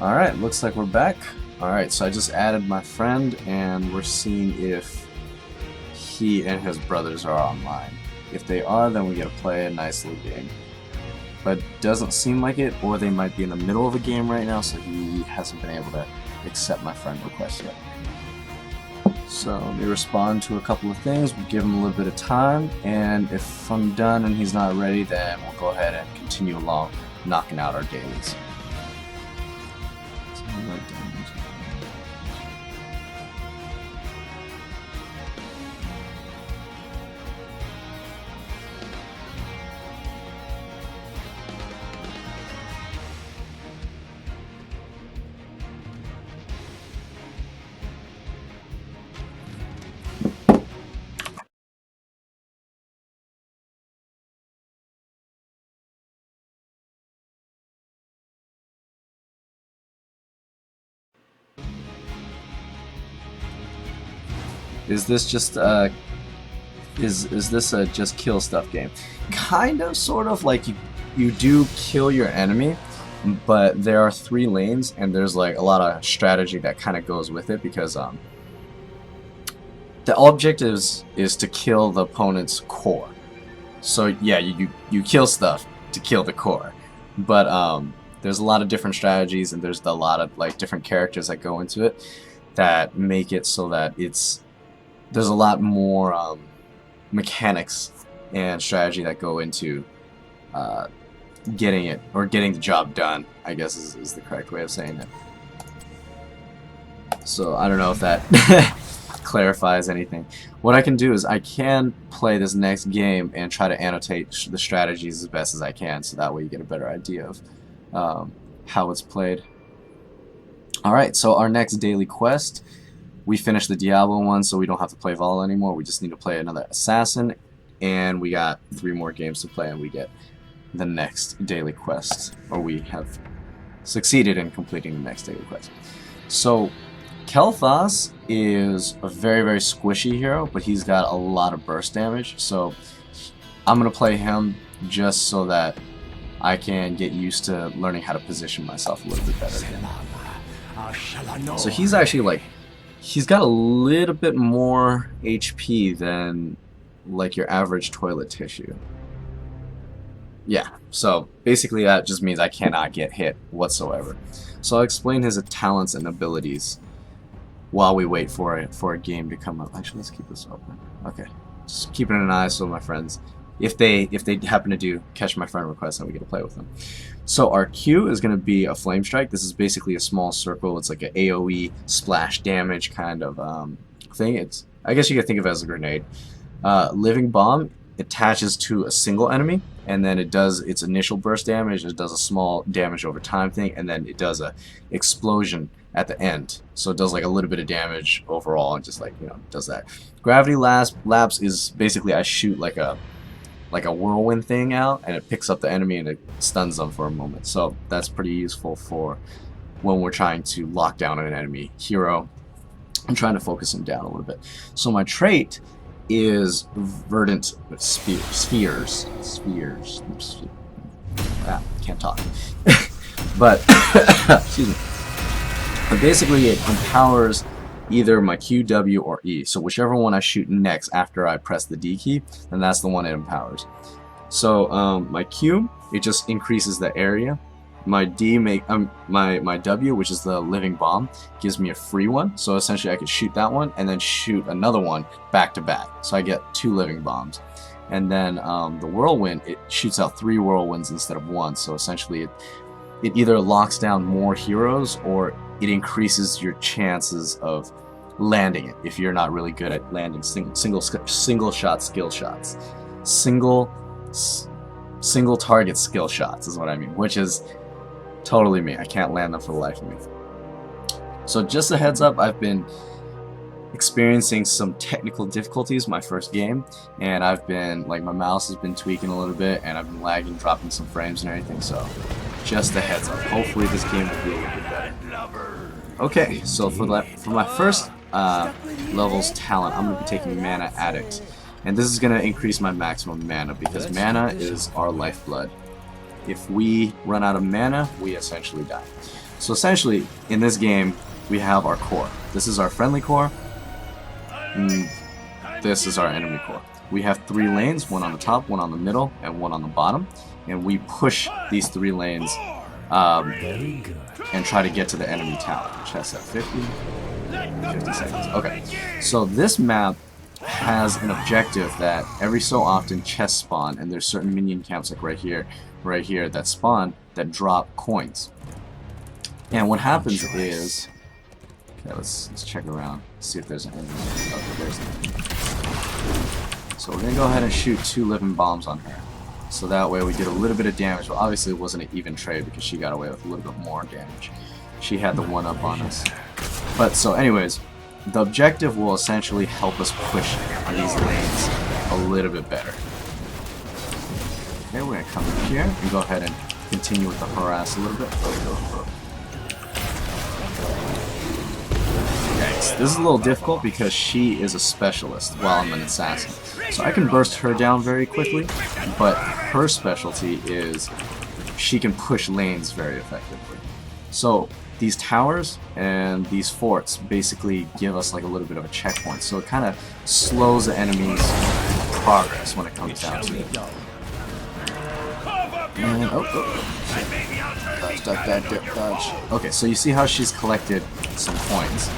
Alright, looks like we're back. Alright, so I just added my friend and we're seeing if he and his brothers are online. If they are, then we get to play a nice little game. But doesn't seem like it, or they might be in the middle of a game right now, so he hasn't been able to accept my friend request yet. So let me respond to a couple of things, we'll give him a little bit of time, and if I'm done and he's not ready, then we'll go ahead and continue along knocking out our dailies. Is this just is this a just kill stuff game? Kind of, sort of. Like you do kill your enemy, but there are 3 lanes, and there's like a lot of strategy that kind of goes with it because the objective is to kill the opponent's core. So yeah, you kill stuff to kill the core, but there's a lot of different strategies, and there's a lot of like different characters that go into it that make it so that there's a lot more mechanics and strategy that go into getting the job done, I guess is the correct way of saying it. So I don't know if that clarifies anything. What I can do is I can play this next game and try to annotate the strategies as best as I can, so that way you get a better idea of how it's played. Alright, so our next daily quest, we finished the Diablo one, so we don't have to play Vol anymore. We just need to play another Assassin, and we got 3 more games to play, and we get the next daily quest, or we have succeeded in completing the next daily quest. So Kel'Thas is a very, very squishy hero, but he's got a lot of burst damage, so I'm going to play him just so that I can get used to learning how to position myself a little bit better again. So he's actually like, he's got a little bit more HP than like your average toilet tissue. Yeah, so basically that just means I cannot get hit whatsoever. So I'll explain his talents and abilities while we wait for a game to come up. Actually, let's keep this open. Okay, just keeping an eye so my friends, if they happen to catch my friend request, then we get to play with them. So our Q is going to be a flame strike. This is basically a small circle. It's like an AoE splash damage kind of thing. I guess you could think of it as a grenade. Living bomb attaches to a single enemy, and then it does its initial burst damage. It does a small damage over time thing, and then it does a explosion at the end. So it does like a little bit of damage overall, and just like, you know, does that. Gravity lapse is basically I shoot like a whirlwind thing out, and it picks up the enemy and it stuns them for a moment. So that's pretty useful for when we're trying to lock down an enemy hero and trying to focus him down a little bit. So my trait is verdant spheres. Can't talk. But excuse me. But basically it empowers either my Q, W, or E. So whichever one I shoot next after I press the D key, then that's the one it empowers. So my Q, it just increases the area. My D my W, which is the living bomb, gives me a free one. So essentially I could shoot that one and then shoot another one back to back. So I get 2 living bombs. And then the whirlwind, it shoots out 3 whirlwinds instead of 1. So essentially it either locks down more heroes, or it increases your chances of landing it if you're not really good at landing single shot skill shots. Single target skill shots is what I mean, which is totally me. I can't land them for the life of me. So just a heads up, I've been experiencing some technical difficulties my first game, and I've been like, my mouse has been tweaking a little bit, and I've been lagging, dropping some frames and everything. So just a heads up. Hopefully this game will be a little bit better. Okay, so for my first levels talent, I'm going to be taking Mana Addict, and this is going to increase my maximum mana because mana is our lifeblood. if we run out of mana, we essentially die. So essentially, in this game, we have our core. This is our friendly core. This is our enemy core. We have 3 lanes, one on the top, one on the middle, and one on the bottom. And we push these 3 lanes and try to get to the enemy tower. Chess at 50 seconds. Okay, so this map has an objective that every so often chests spawn, and there's certain minion camps like right here, that spawn that drop coins. And what happens is, okay, let's check around, see if there's an enemy. Okay, there's an enemy. So we're gonna go ahead and shoot 2 living bombs on her, so that way we get a little bit of damage. But obviously it wasn't an even trade because she got away with a little bit more damage. She had the 1-up on us. But so anyways, the objective will essentially help us push these lanes a little bit better. Okay, we're gonna come in here and go ahead and continue with the harass a little bit. Okay, so this is a little difficult because she is a specialist while I'm an assassin. So I can burst her down very quickly, but her specialty is she can push lanes very effectively. So these towers and these forts basically give us like a little bit of a checkpoint, so it kind of slows the enemy's progress when it comes down to it. And, dodge. Okay, so you see how she's collected some coins.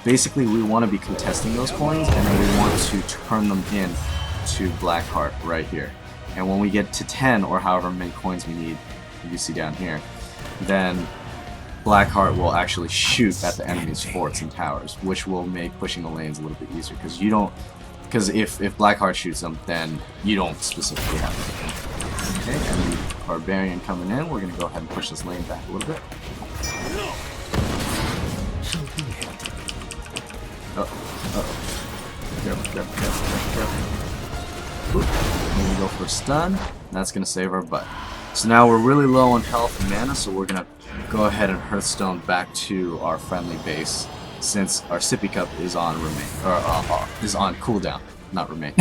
Basically we want to be contesting those coins, and then we want to turn them in to Blackheart right here. And when we get to 10 or however many coins we need, you see down here, then Blackheart will actually shoot at the enemy's forts and towers, which will make pushing the lanes a little bit easier, because you don't, because if Blackheart shoots them, then you don't specifically have to hit them. Okay, and the Barbarian coming in, we're going to go ahead and push this lane back a little bit. Careful. And we go for a stun. That's going to save our butt. So now we're really low on health and mana, so we're going to go ahead and Hearthstone back to our friendly base, since our sippy cup is on is on cooldown, not remain.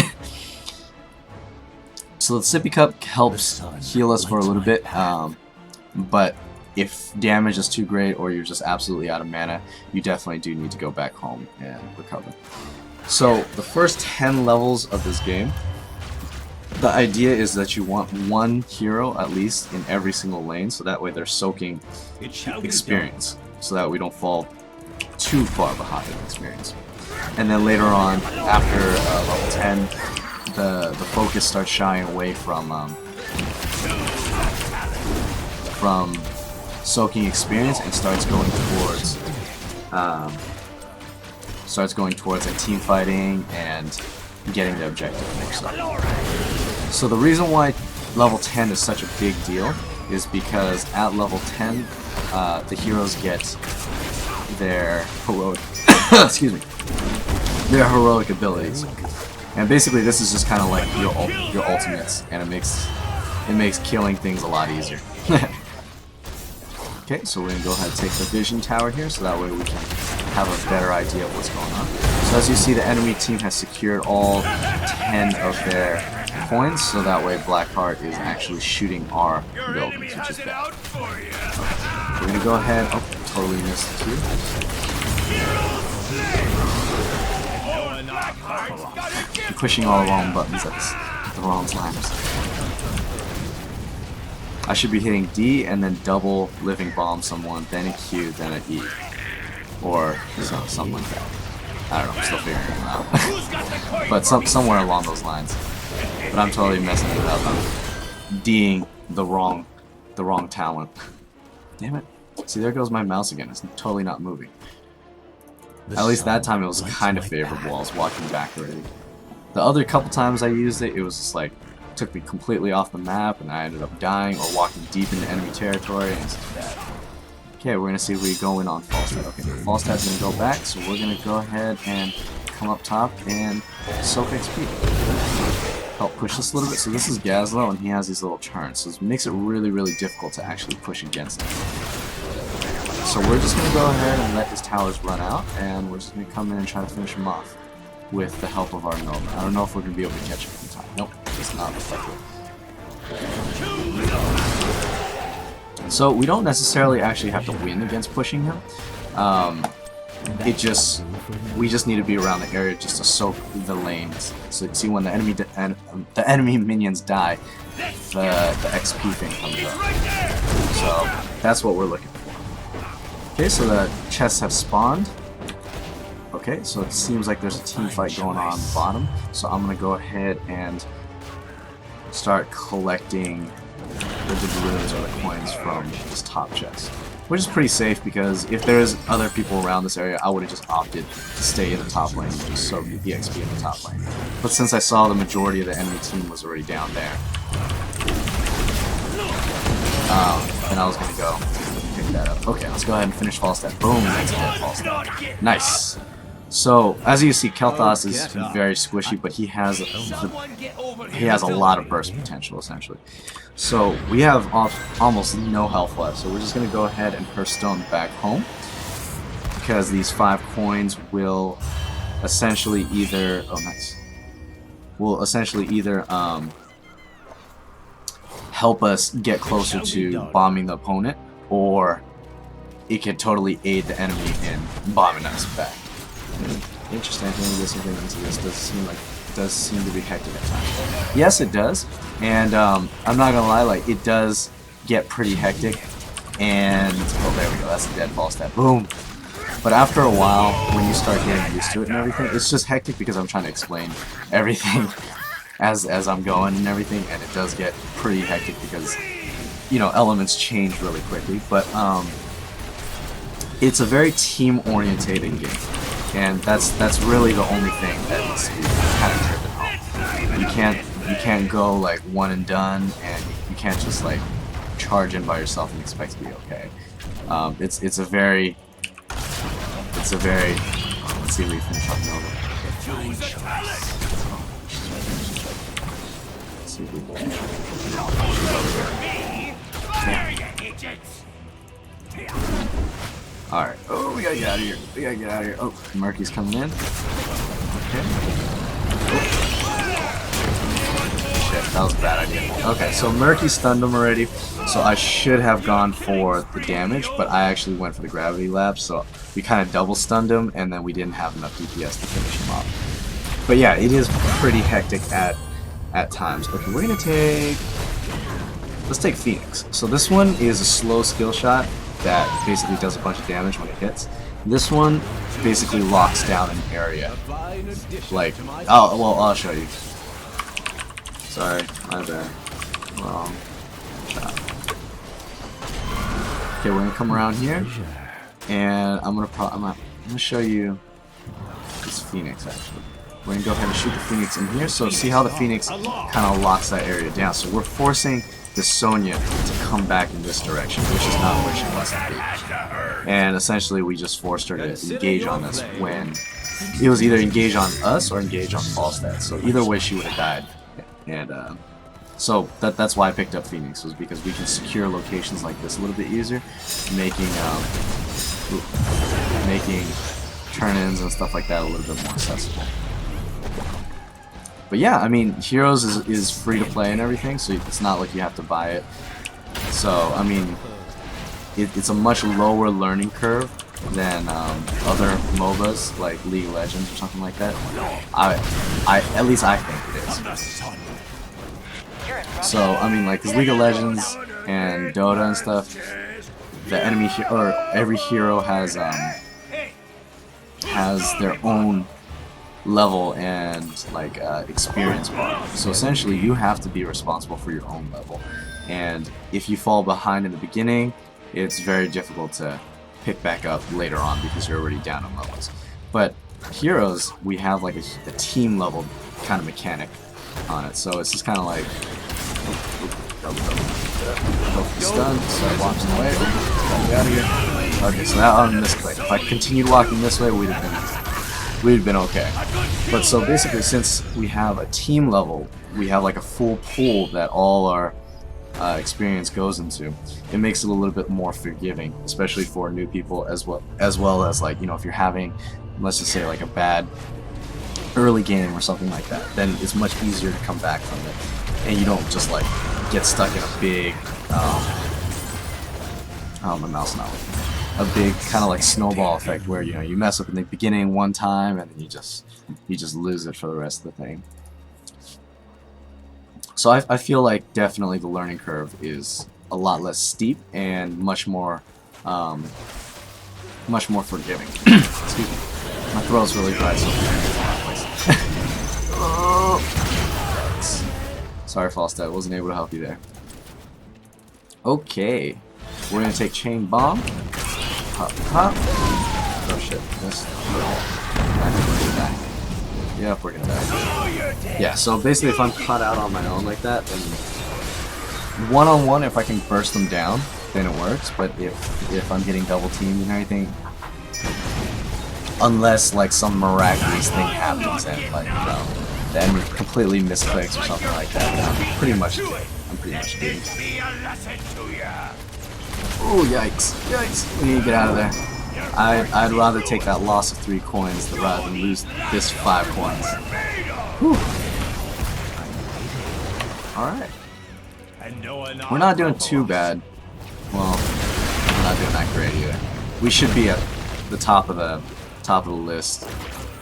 So the sippy cup helps heal us for a little bit, but if damage is too great or you're just absolutely out of mana, you definitely do need to go back home and recover. So the first 10 levels of this game, the idea is that you want 1 hero at least in every single lane, so that way they're soaking experience, so that we don't fall too far behind in experience. And then later on, after level 10, the focus starts shying away from soaking experience and starts going towards like team fighting and getting the objective mixed up. So the reason why level 10 is such a big deal is because at level 10, the heroes get their heroic their heroic abilities, and basically this is just kind of like your ultimates, and it makes killing things a lot easier. Okay, so we're gonna go ahead and take the vision tower here, so that way we can have a better idea of what's going on. So as you see, the enemy team has secured all 10 of their coins, so that way Blackheart is actually shooting our buildings, which is bad. Okay. We're gonna go ahead. Oh, totally missed the cue. I'm pushing all the wrong buttons at the wrong times. I should be hitting D and then double living bomb someone, then a Q, then a E, or something like that. I don't know. I'm still figuring it out. But somewhere along those lines. But I'm totally messing it up. I'm D'ing the wrong talent. Damn it. See, there goes my mouse again. It's totally not moving. At least that time it was kind of favorable. I was walking back already. The other couple times I used it, it was just like, took me completely off the map, and I ended up dying or walking deep into enemy territory, and it's just bad. Okay, we're gonna see if we go in on Falstad. Okay, Falstad's gonna go back, so we're gonna go ahead and come up top and soak XP. Help push this a little bit. So this is Gazlo, and he has these little turns, so it makes it really, really difficult to actually push against him. So we're just gonna go ahead and let his towers run out, and we're just gonna come in and try to finish him off with the help of our Nova. I don't know if we're gonna be able to catch him in time. Nope, it's not effective. So we don't necessarily actually have to win against pushing him. We just need to be around the area just to soak the lanes. So see, when the enemy minions die, the XP thing comes up. So that's what we're looking for. Okay, so the chests have spawned. Okay, so it seems like there's a team fight going on the bottom. So I'm gonna go ahead and start collecting the doubloons or the coins from this top chest, which is pretty safe because if there's other people around this area, I would have just opted to stay in the top lane and just soak the XP in the top lane. But since I saw the majority of the enemy team was already down there, then I was gonna go pick that up. Okay, let's go ahead and finish Falstad. Boom, that's a dead Falstad. Nice. So as you see, Kel'Thas is very squishy, but he has a lot of burst potential essentially. So we have almost no health left, so we're just gonna go ahead and Hearthstone back home because these 5 coins will essentially either help us get closer to bombing the opponent, or it could totally aid the enemy in bombing us back. Interesting. I think listening into this does seem to be hectic at times. Yes, it does, and I'm not gonna lie, like it does get pretty hectic. And oh, there we go. That's a dead Falstad. Boom. But after a while, when you start getting used to it and everything, it's just hectic because I'm trying to explain everything as I'm going and everything, and it does get pretty hectic because elements change really quickly. But it's a very team-orientated game. And that's really the only thing that needs to be kind of driven home. You can't go like one and done, and you can't just like charge in by yourself and expect to be okay. It's a very let's see if we finish off Nova. Let's see if we can. Alright. Oh, we gotta get out of here. Oh, Murky's coming in. Okay. Oh. Shit, that was a bad idea. Okay, so Murky stunned him already, so I should have gone for the damage, but I actually went for the gravity lab, so we kind of double stunned him, and then we didn't have enough DPS to finish him off. But yeah, it is pretty hectic at times. Okay, we're gonna let's take Phoenix. So this one is a slow skill shot that basically does a bunch of damage when it hits. This one basically locks down an area. Like, oh, well, I'll show you. Sorry, my bad. Wrong shot. Okay, we're gonna come around here, and I'm gonna show you this Phoenix actually. We're gonna go ahead and shoot the Phoenix in here. So see how the Phoenix kind of locks that area down. So we're forcing the Sonya to come back in this direction, which is not where she wants to be. And essentially we just forced her to engage on us when it was either engage on us or engage on Falstad. So either way she would have died. And so that's why I picked up Phoenix, was because we can secure locations like this a little bit easier, making turn-ins and stuff like that a little bit more accessible. But yeah, I mean, Heroes is free to play and everything, so it's not like you have to buy it. So, I mean, it's a much lower learning curve than other MOBAs, like League of Legends or something like that. At least I think it is. So, I mean, like, cause League of Legends and Dota and stuff, the enemy or every hero has their own level and like experience bar. So essentially you have to be responsible for your own level, and if you fall behind in the beginning, it's very difficult to pick back up later on because you're already down on levels. But Heroes, we have like a team level kind of mechanic on it, so it's just kind of like stun, start walking away, get out of here. Okay, so now on this way, if I continued walking this way, we'd have been okay. But so basically, since we have a team level, we have like a full pool that all our experience goes into. It makes it a little bit more forgiving, especially for new people, as well as like, if you're having, let's just say, like a bad early game or something like that, then it's much easier to come back from it, and you don't just like get stuck in a big, oh, my mouse not working. A big kind of like snowball effect where, you know, you mess up in the beginning one time and then you just lose it for the rest of the thing. So I feel like definitely the learning curve is a lot less steep and much more forgiving. Excuse me. My throat's really dry, so oh. Sorry, Falstad, wasn't able to help you there. Okay, we're gonna take chain bomb. Hop, hop. Oh shit! I think we're gonna die. Yep, we're gonna die. Yeah. So basically, if I'm caught out on my own like that, then one-on-one, if I can burst them down, then it works. But if I'm getting double teamed and everything, unless like some miraculous thing happens and like the enemy completely misclicks or something like that, then I'm pretty much doomed. Oh yikes! Yikes! We need to get out of there. I'd rather take that loss of 3 coins rather than lose this 5 coins. Whew. All right. We're not doing too bad. Well, we're not doing that great either. We should be at the top of the list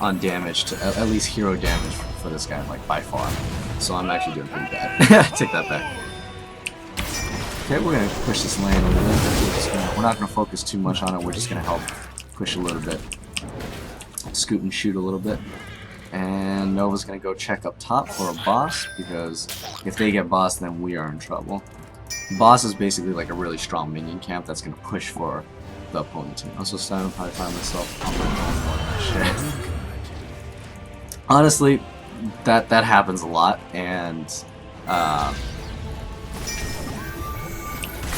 on damage, to at least hero damage for this guy, like by far. So I'm actually doing pretty bad. Take that back. Okay, we're gonna push this lane a little bit. We're not gonna focus too much on it. We're just gonna help push a little bit, scoot and shoot a little bit. And Nova's gonna go check up top for a boss, because if they get boss, then we are in trouble. Boss is basically like a really strong minion camp that's gonna push for the opponent team. I'm so starting to probably find myself on my own more than I should. Honestly, that happens a lot, and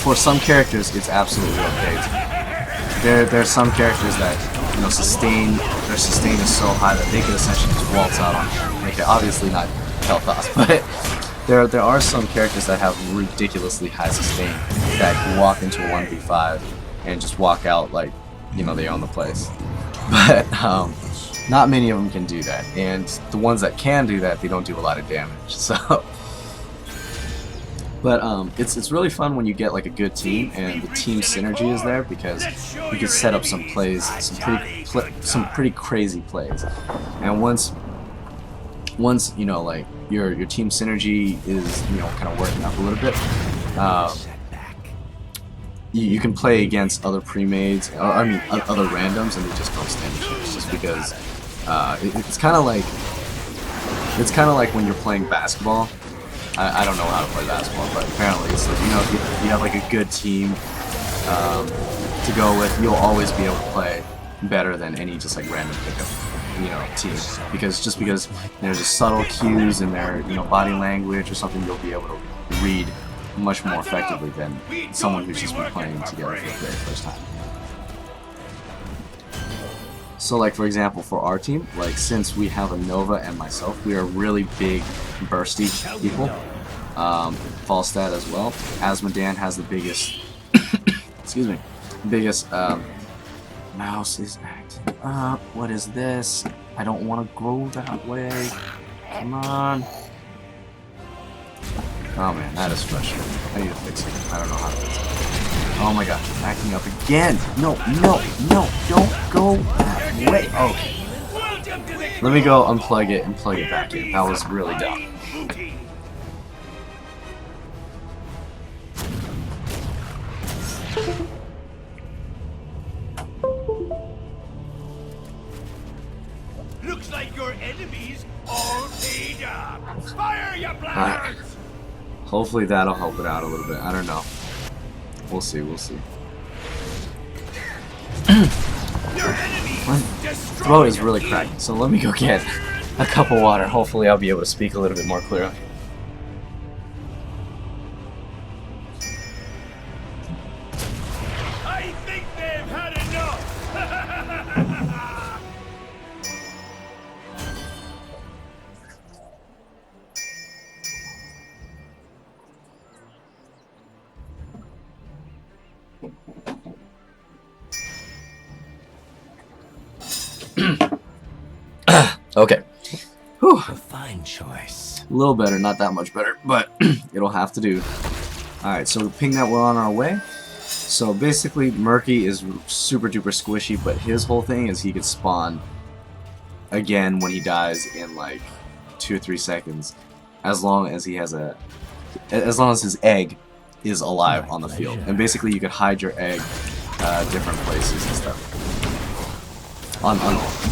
for some characters, it's absolutely okay. There are some characters that, you know, their sustain is so high that they could essentially just waltz out on you. Okay, obviously not Kel'Thas, but there are some characters that have ridiculously high sustain that can walk into a 1v5 and just walk out like, you know, they own the place. But not many of them can do that, and the ones that can do that, they don't do a lot of damage. So. But it's really fun when you get like a good team and the team synergy is there, because you can set up some plays, some pretty crazy plays. And once you know, like your team synergy is, you know, kind of working up a little bit, you can play against other pre-mades, or I mean other randoms, and they just don't stand a chance, just because it's kind of like when you're playing basketball. I don't know how to play basketball, but apparently it's like, you know, if you have like a good team to go with, you'll always be able to play better than any just like random pickup, you know, team. Because there's just subtle cues in their, you know, body language or something, you'll be able to read much more effectively than someone who's just been playing together for the very first time. So like, for example, for our team, like since we have a Nova and myself, we are really big bursty people. Falstad as well. Asmodan has the biggest excuse me, biggest mouse is acting up. What is this? I don't want to go that way. Come on. Oh man, that is frustrating. I need to fix it. I don't know how to fix it. Oh my gosh, it's acting up again. No, don't go that way. Okay. Let me go unplug it and plug it back in. That was really dumb. Looks like your enemies all paid up. Fire, you blackguards! Hopefully that'll help it out a little bit. I don't know. We'll see. My throat is really cracked, so let me go get a cup of water. Hopefully I'll be able to speak a little bit more clearly. I think they've had enough! Okay. Whew. A fine choice. little better, not that much better, but it'll have to do. Alright, so ping that we're on our way. So basically, Murky is super duper squishy, but his whole thing is he could spawn again when he dies in like 2 or 3 seconds, as long as he has as long as his egg is alive on the field. And basically, you could hide your egg different places and stuff. On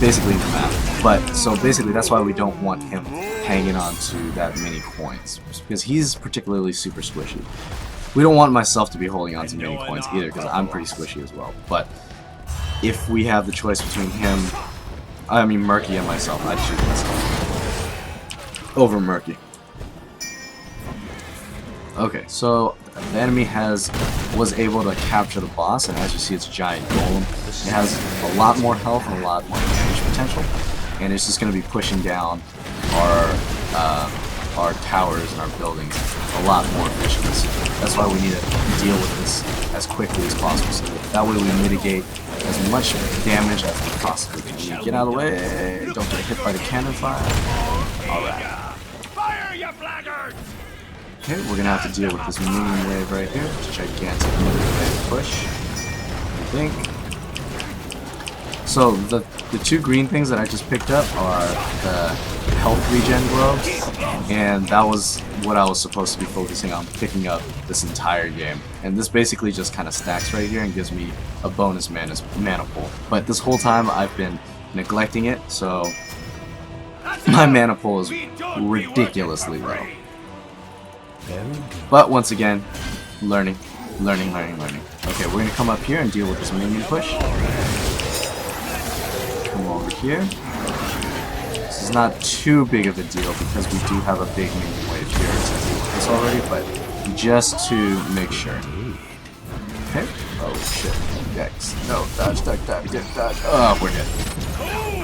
basically in the map. But so basically that's why we don't want him hanging on to that many coins, because he's particularly super squishy. We don't want myself to be holding on to many coins either, because I'm pretty squishy as well. But if we have the choice between him, I mean Murky and myself, I'd choose myself over Murky. Okay, so the enemy was able to capture the boss, and as you see, it's a giant golem. It has a lot more health and a lot more damage potential, and it's just going to be pushing down our towers and our buildings a lot more efficiently. That's why we need to deal with this as quickly as possible, so that way we mitigate as much damage as we possibly can. Get out of the way! Don't get hit by the cannon fire. All right. Fire, you blackguards! Okay, we're gonna have to deal with this minion wave right here. This gigantic minion wave push. I think. So the 2 green things that I just picked up are the health regen globes, and that was what I was supposed to be focusing on picking up this entire game. And this basically just kind of stacks right here and gives me a bonus mana pool. But this whole time I've been neglecting it, so my mana pool is ridiculously low. But once again, learning. Okay, we're gonna come up here and deal with this minion push. Come over here. This is not too big of a deal because we do have a big minion wave here to deal with this already, but just to make sure. Okay. Oh shit. Yikes. No, dodge. Oh, we're dead.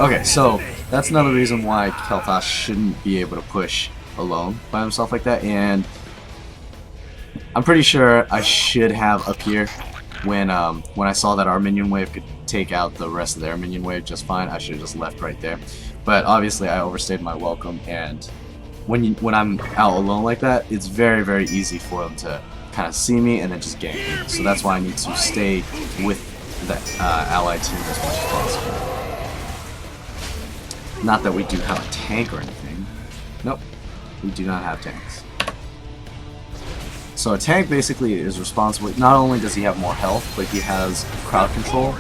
Okay, so that's another reason why Kel'Thas shouldn't be able to push alone by himself like that, and I'm pretty sure I should have up here when I saw that our minion wave could take out the rest of their minion wave just fine. I should have just left right there. But obviously I overstayed my welcome, and when I'm out alone like that, it's very, very easy for them to kind of see me and then just gank me. So that's why I need to stay with the allied team as much as possible. Not that we do have a tank or anything. Nope, we do not have tanks. So a tank basically is responsible, not only does he have more health, but he has crowd control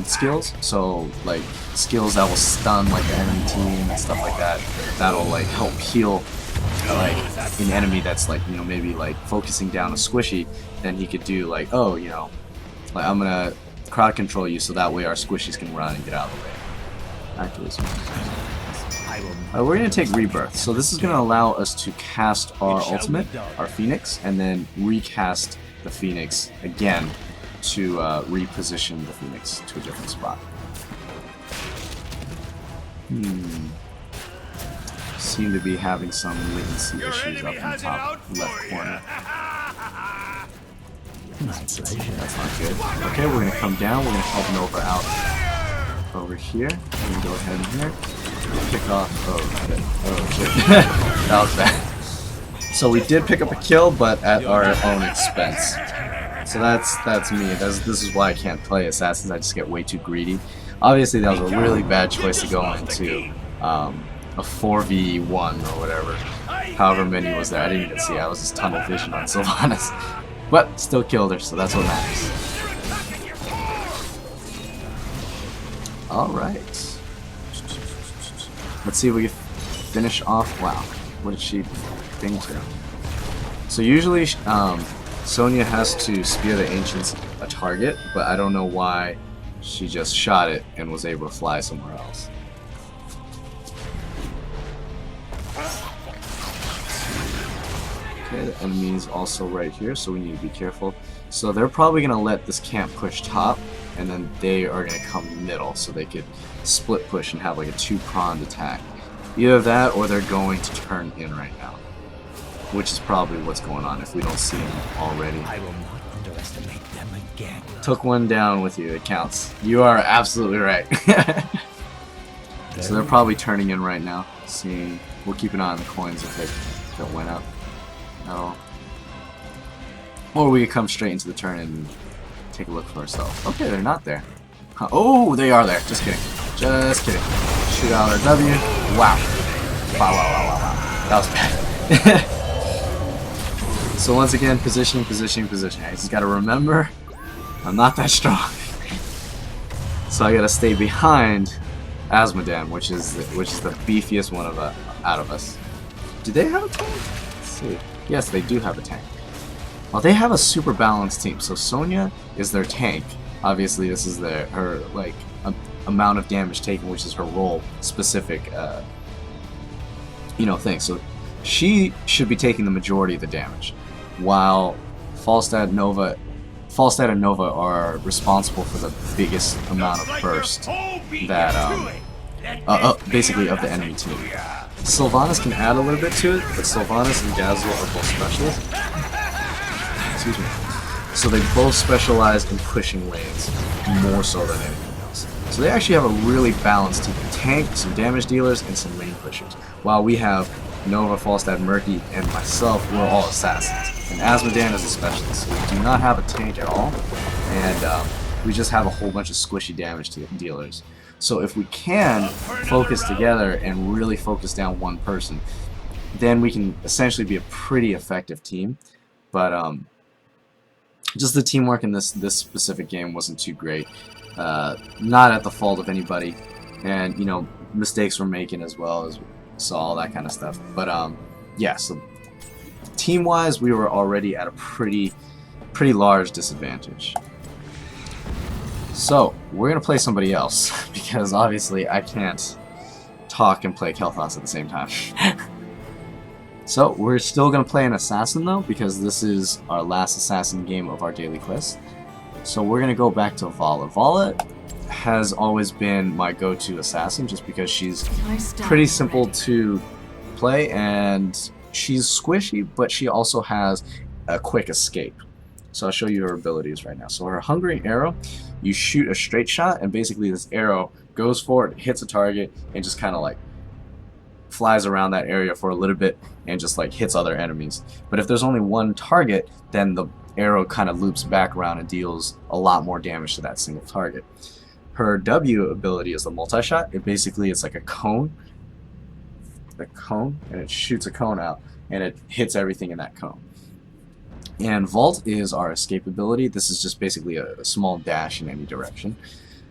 skills. So like skills that will stun like the enemy team and stuff like that. That'll like help heal like an enemy that's like, you know, maybe like focusing down a squishy. Then he could do like, oh, you know, like I'm gonna crowd control you so that way our squishies can run and get out of the way. Activate. We're going to take Rebirth. So this is going to allow us to cast our ultimate, our Phoenix, and then recast the Phoenix again to reposition the Phoenix to a different spot. Seem to be having some latency issues up in the top left corner. That's not good. Okay, we're going to come down. We're going to help Nova out over here. We're going to go ahead and here. Pick off. Oh shit. That was bad. So we did pick up a kill, but at our own expense. So that's me. This is why I can't play Assassins. I just get way too greedy. Obviously, that was a really bad choice to go into a 4v1 or whatever. However many was there. I didn't even see. I was just tunnel vision on Sylvanas. But still killed her, so that's what matters. Alright. Let's see if we can finish off. Wow, what did she ping to? So usually Sonya has to spear the Ancients a target, but I don't know why she just shot it and was able to fly somewhere else. Okay, the enemy is also right here, so we need to be careful. So they're probably going to let this camp push top, and then they are going to come middle, so they could split push and have like a 2-pronged attack. Either that, or they're going to turn in right now, which is probably what's going on if we don't see them already. I will not underestimate them again. Took one down with you, it counts. You are absolutely right. So they're probably turning in right now, seeing we'll keep an eye on the coins if they went up at all. Or we could come straight into the turn and take a look for ourselves. Okay, they're not there. Huh. Oh, they are there. Just kidding. Just kidding. Shoot out our W. Wow. Wow, wow, wow, wow, wow. That was bad. So once again, positioning, positioning, positioning. I just gotta remember, I'm not that strong. So I gotta stay behind Asmodan, which is the beefiest one out of us. Do they have a tank? Let's see. Yes, they do have a tank. Well, they have a super balanced team. So Sonya is their tank. Obviously, this is her like amount of damage taken, which is her role specific, thing. So she should be taking the majority of the damage, while Falstad and Nova are responsible for the biggest amount of burst that basically of the enemy team. Sylvanas can add a little bit to it, but Sylvanas and Dazzle are both specialists. Excuse me. So they both specialize in pushing lanes more so than anything else. So they actually have a really balanced team: tank, some damage dealers, and some lane pushers. While we have Nova, Falstad, Murky, and myself, we're all assassins. And Asmodan is a specialist, so we do not have a tank at all, and we just have a whole bunch of squishy damage dealers. So if we can focus together and really focus down one person, then we can essentially be a pretty effective team. But just the teamwork in this specific game wasn't too great. Not at the fault of anybody, and mistakes were making as well, as we saw, all that kind of stuff. But yeah, so team-wise, we were already at a pretty large disadvantage. So we're gonna play somebody else because obviously I can't talk and play Kel'Thas at the same time. So we're still gonna play an assassin though, because this is our last assassin game of our daily quest. So we're gonna go back to Vala. Vala has always been my go-to assassin just because she's pretty simple to play and she's squishy, but she also has a quick escape. So I'll show you her abilities right now. So her Hungering Arrow, you shoot a straight shot, and basically this arrow goes forward, hits a target, and just kind of like flies around that area for a little bit and just like hits other enemies. But if there's only one target, then the arrow kind of loops back around and deals a lot more damage to that single target. Her W ability is the multi-shot. It's like a cone, and it shoots a cone out, and it hits everything in that cone. And Vault is our escape ability. This is just basically a small dash in any direction.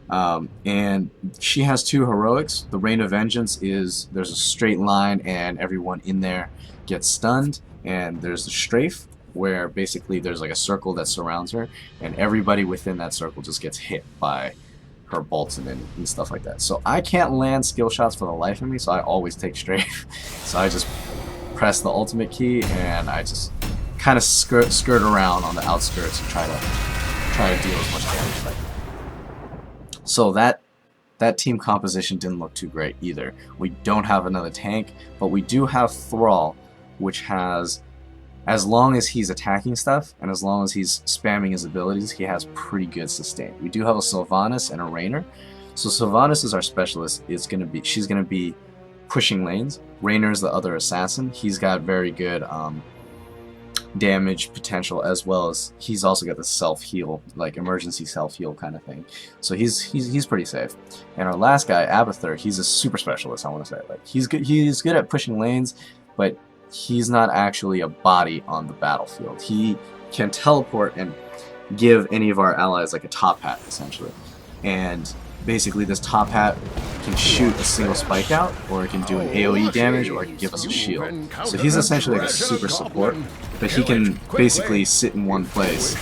And she has two heroics. The Rain of Vengeance is there's a straight line and everyone in there gets stunned, and there's the Strafe where basically there's like a circle that surrounds her, and everybody within that circle just gets hit by her bolts and stuff like that. So I can't land skill shots for the life of me, so I always take Strafe. So I just press the ultimate key and I just kind of skirt around on the outskirts and try to deal as much damage as I can. So that team composition didn't look too great either. We don't have another tank, but we do have Thrall, which has, as long as he's attacking stuff and as long as he's spamming his abilities, he has pretty good sustain. We do have a Sylvanas and a Raynor. So Sylvanas is our specialist. She's gonna be pushing lanes. Raynor is the other assassin. He's got very good damage potential, as well as he's also got the self-heal, like emergency self-heal kind of thing. So he's pretty safe. And our last guy, Abathur, he's a super specialist, I want to say. Like he's good at pushing lanes, but he's not actually a body on the battlefield. He can teleport and give any of our allies like a top hat, essentially. And basically this top hat can shoot a single spike out, or it can do an AoE damage, or it can give us a shield. So he's essentially like a super support, but he can basically sit in one place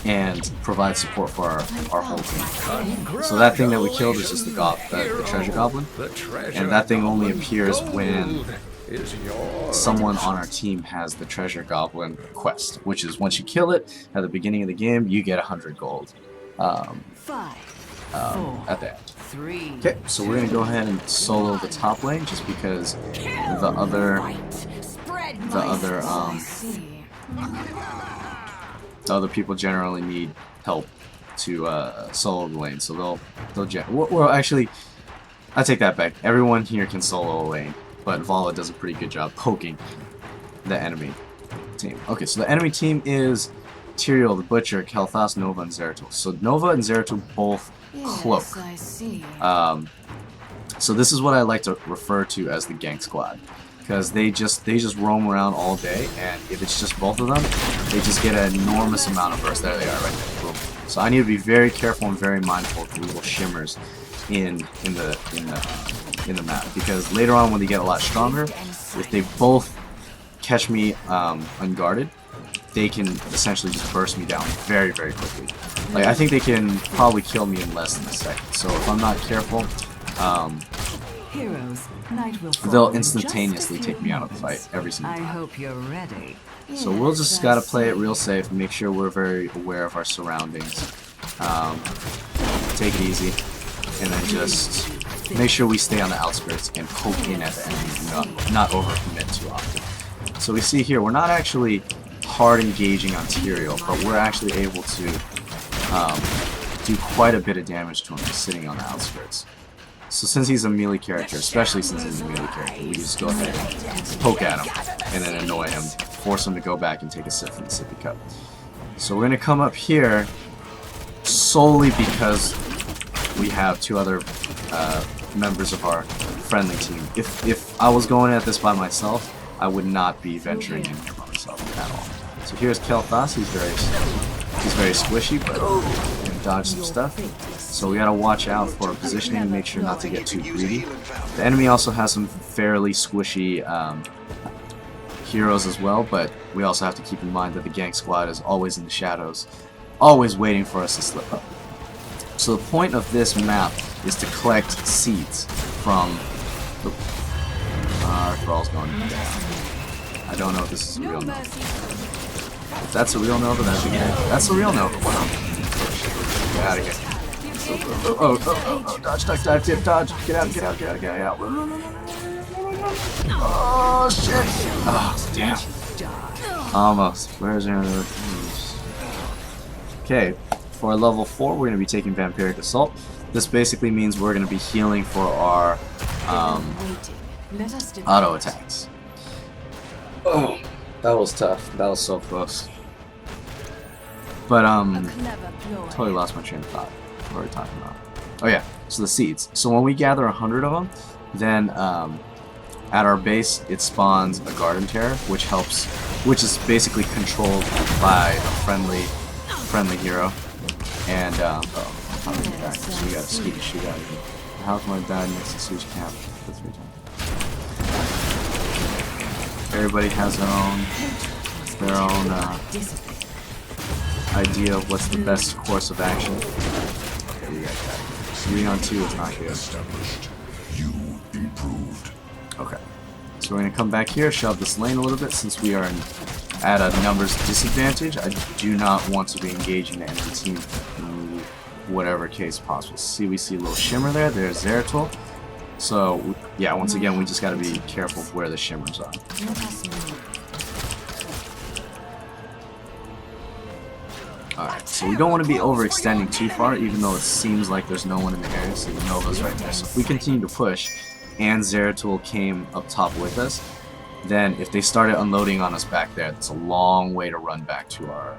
and provide support for our whole team. So that thing that we killed is just the treasure goblin, and that thing only appears when someone on our team has the treasure goblin quest, which is once you kill it at the beginning of the game, you get 100 gold. At the end. Okay, so we're gonna go ahead and solo the top lane just because the other people generally need help to solo the lane, so they'll well, actually I take that back. Everyone here can solo a lane, but Vala does a pretty good job poking the enemy team. Okay, so the enemy team is Tyrael, the Butcher, Kael'thas, Nova, and Zeratul. So Nova and Zeratul both cloak. Yes, I see. So this is what I like to refer to as the gank squad, because they just roam around all day, and if it's just both of them, they just get an enormous amount of burst. There they are, right there. Boom. So I need to be very careful and very mindful of the little shimmers in the map, because later on when they get a lot stronger, if they both catch me unguarded, they can essentially just burst me down very, very quickly. Like, I think they can probably kill me in less than a second. So if I'm not careful, they'll instantaneously take me out of the fight every single time. I hope you're ready. So we'll just gotta play it real safe, make sure we're very aware of our surroundings. Take it easy, and then just make sure we stay on the outskirts and poke in at the enemy, not overcommit too often. So we see here, we're not actually hard engaging on Tyrael, but we're actually able to do quite a bit of damage to him just sitting on the outskirts. So since he's a melee character, especially since he's a melee character, we just go ahead and poke at him, and then annoy him, force him to go back and take a sip from the sippy cup. So we're going to come up here solely because we have two other members of our friendly team. If I was going at this by myself, I would not be venturing in here by myself at all. So here's Kael'thas. He's very squishy, but he can dodge some stuff. So we gotta watch out for our positioning and make sure not to get too greedy. The enemy also has some fairly squishy heroes as well, but we also have to keep in mind that the gank squad is always in the shadows, always waiting for us to slip up. So the point of this map is to collect seeds from the... Our thrall's going down. I don't know if this is a real Nova. If that's a real Nova, that'd be great. That's a real Nova. Wow. Get out of here. Oh, dodge, duck, dive, dip, dodge. Get out. Oh, shit. Oh, damn. Almost. Where's our... Okay, for our level 4, we're going to be taking Vampiric Assault. This basically means we're going to be healing for our auto attacks. Oh, that was tough. That was so close. But, totally lost my train of thought. What are we talking about? Oh yeah, so the seeds. So when we gather 100 of them, then at our base it spawns a Garden Terror, which is basically controlled by a friendly hero. And so we gotta scoot the shit out of here. How come I died next to Siege Camp for 3 times? Everybody has their own idea of what's the best course of action. Okay, you guys got it. 3 on 2 is not good. Okay, so we're gonna come back here, shove this lane a little bit since we are at a numbers disadvantage. I do not want to be engaging the enemy team in whatever case possible. See, we see a little shimmer there. There's Zeratul. So yeah, once again, we just got to be careful of where the shimmers are. Alright, so we don't want to be overextending too far, even though it seems like there's no one in the area, so the Nova's right there. So if we continue to push, and Zeratul came up top with us, then if they started unloading on us back there, that's a long way to run back to our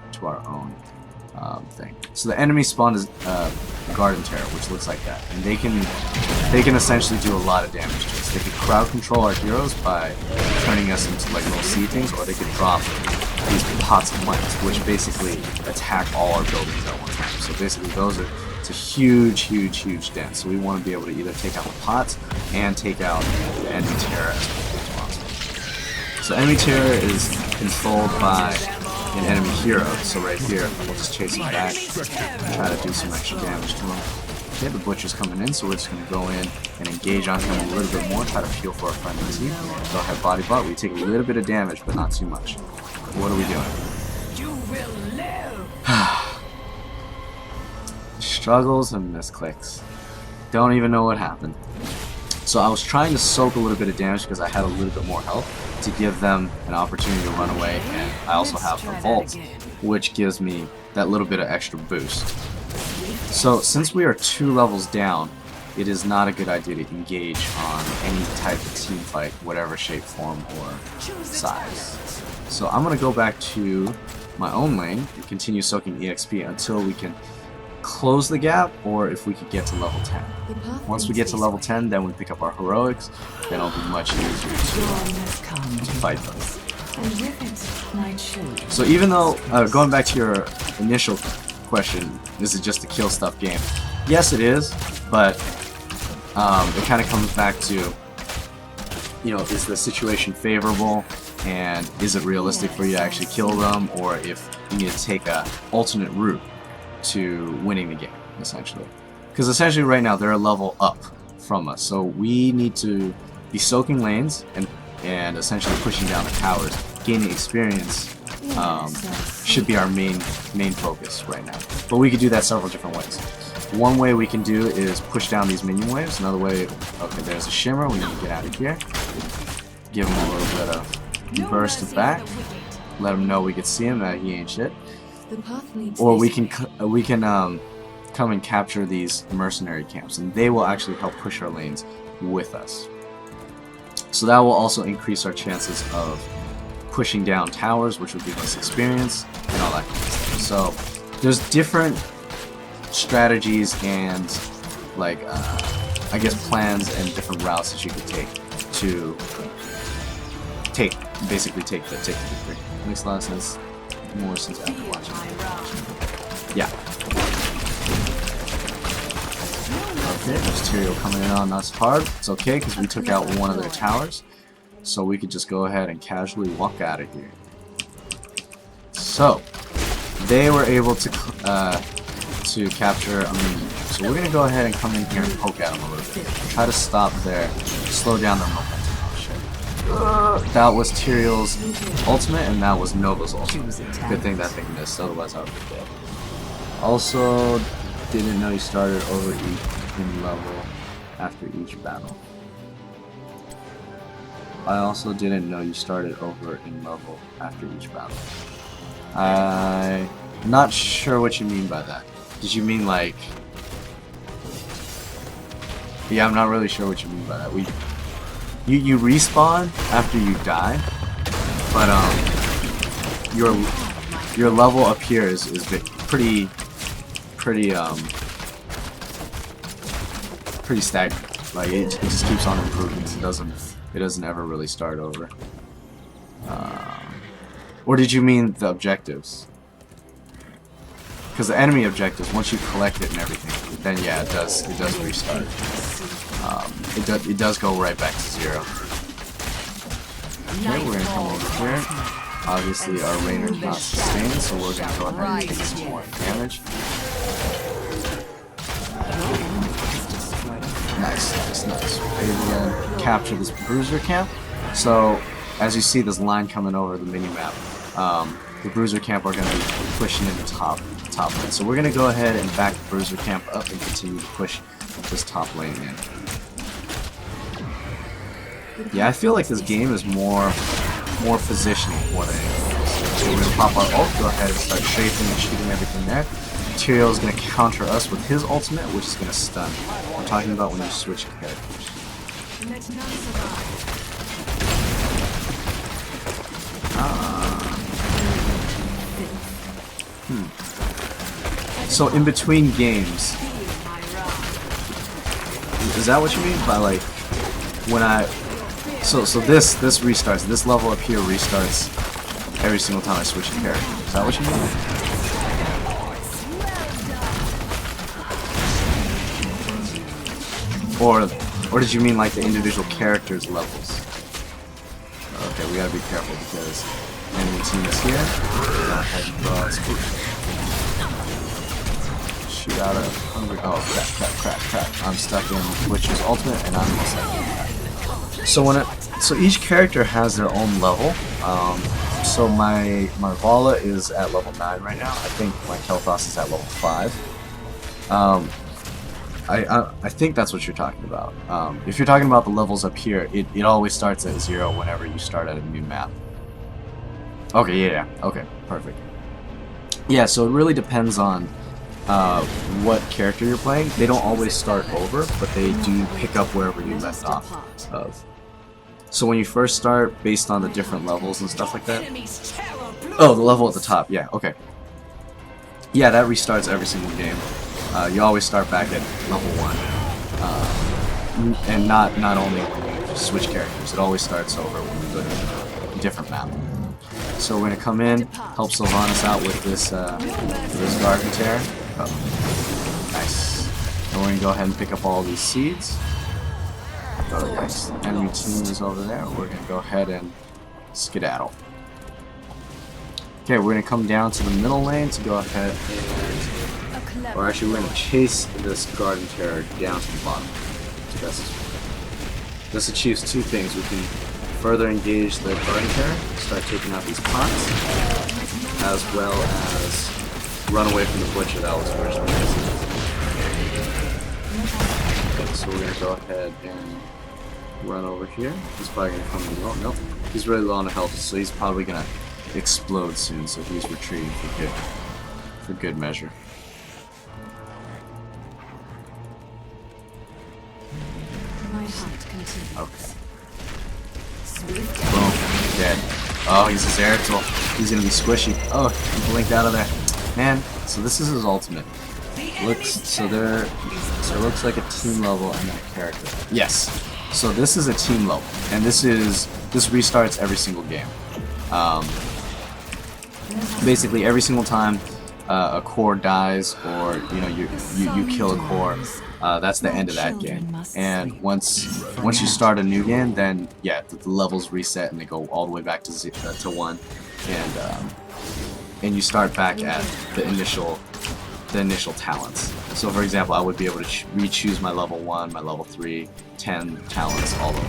own thing. So the enemy spawn is Garden Terror, which looks like that, and they can essentially do a lot of damage to us. They could crowd control our heroes by turning us into like little seed things, or they could drop these pots of plants, which basically attack all our buildings at one time. So basically it's a huge dent. So we want to be able to either take out the pots and take out the enemy terror as quickly as possible. So enemy terror is controlled by an enemy hero. So right here, we'll just chase him back and try to do some extra damage to him. Okay, the Butcher's coming in, so we're just going to go in and engage on him a little bit more, try to peel for our friendly team. Go ahead, body bot. We take a little bit of damage, but not too much. What are we doing? You will live. Struggles and misclicks. Don't even know what happened. So I was trying to soak a little bit of damage because I had a little bit more health to give them an opportunity to run away, and I also have the Vault, which gives me that little bit of extra boost. So since we are 2 levels down, it is not a good idea to engage on any type of team fight, whatever shape, form, or size. So I'm gonna go back to my own lane and continue soaking EXP until we can close the gap, or if we could get to level 10. Once we get to level 10, then we pick up our heroics, then it'll be much easier to fight them. So even though, going back to your initial question, is it just a kill stuff game? Yes, it is, but it kind of comes back to, you know, is the situation favorable, and is it realistic for you to actually kill them, or if you need to take a alternate route to winning the game, essentially. Because essentially right now they're a level up from us, so we need to be soaking lanes and essentially pushing down the towers. Gaining experience should be our main focus right now. But we could do that several different ways. One way we can do is push down these minion waves. Another way, okay, there's a shimmer. We need to get out of here. Give him a little bit of burst of back. Let him know we can see him, that he ain't shit. Or we can come and capture these mercenary camps, and they will actually help push our lanes with us. So that will also increase our chances of pushing down towers, which will give us experience and all that kind of stuff. So there's different strategies and, like, I guess plans and different routes that you could take to basically take the victory. Makes a lot of sense. More since after watching. Yeah. Okay, there's Tyrael coming in on us hard. It's okay because we took out one of their towers, so we could just go ahead and casually walk out of here. So they were able to capture a minion. So we're gonna go ahead and come in here and poke at them a little bit. Try to stop their, slow down their momentum. That was Tyrael's ultimate, and that was Nova's ultimate. Good thing that thing missed, otherwise I would be dead. Also, didn't know you started over in level after each battle. I also didn't know you started over in level after each battle. I'm not sure what you mean by that. Did you mean like... Yeah, I'm not really sure what you mean by that. You respawn after you die, but your level up here is pretty stagnant. Like it just keeps on improving. It doesn't ever really start over. Or did you mean the objectives? Because the enemy objectives, once you collect it and everything, then yeah, it does restart. It does go right back to 0. Okay, we're gonna come over here. Obviously, our Rainer's not sustained, so we're gonna go ahead and take some more damage. Nice. We're able to capture this bruiser camp. So, as you see, this line coming over the mini-map, the bruiser camp are going to be pushing in the top lane. So we're going to go ahead and back the bruiser camp up and continue to push this top lane in. Yeah, I feel like this game is more positioning more than anything else. So we're going to pop our ult, go ahead and start strafing and shooting everything there. Tyrael is going to counter us with his ultimate, which is going to stun. I'm talking about when you switch characters. So in between games, is that what you mean by like when I? So this restarts. This level up here restarts every single time I switch a character. Is that what you mean? Or did you mean like the individual characters' levels? Okay, we gotta be careful because enemy team is here. Go ahead and draw us. Shoot out a hungry. Oh crap! I'm stuck in Witcher's ultimate, and I'm stuck. So each character has their own level. So my Vala is at level 9 right now. I think my Kel'Thas is at level 5. I think that's what you're talking about. If you're talking about the levels up here, it always starts at 0 whenever you start at a new map. Okay, yeah. Okay, perfect. Yeah, so it really depends on what character you're playing, they don't always start over, but they do pick up wherever you left off of. So when you first start, based on the different levels and stuff like that. Oh, the level at the top, yeah, okay. Yeah, that restarts every single game. You always start back at level 1. And not only when you switch characters, it always starts over when you go to a different map. So we're gonna come in, help Sylvanas out with this garden tear. Oh, nice. And we're gonna go ahead and pick up all these seeds. Oh, nice. Enemy team is over there. We're gonna go ahead and skedaddle. Okay, we're gonna come down to the middle lane to go ahead and, or actually, we're gonna chase this garden terror down to the bottom. So this achieves two things. We can further engage the garden terror, start taking out these pots, as well as run away from the butcher that was originally missing. Okay, so we're gonna go ahead and run over here. He's probably gonna come in low. Nope, he's really low on health, so he's probably gonna explode soon. So he's retreating for good measure. Okay. Boom. Dead. Oh, he's a Zeratul. He's gonna be squishy. Oh, he blinked out of there. Man, so this is his ultimate. So it looks like a team level and that character. Yes. So this is a team level, and this restarts every single game. Basically every single time a core dies, or you kill a core, that's the end of that game. And once you start a new game, then yeah, the levels reset and they go all the way back to 1, and you start back at the initial talents. So for example, I would be able to re-choose my level 1, my level 3, 10 talents all over.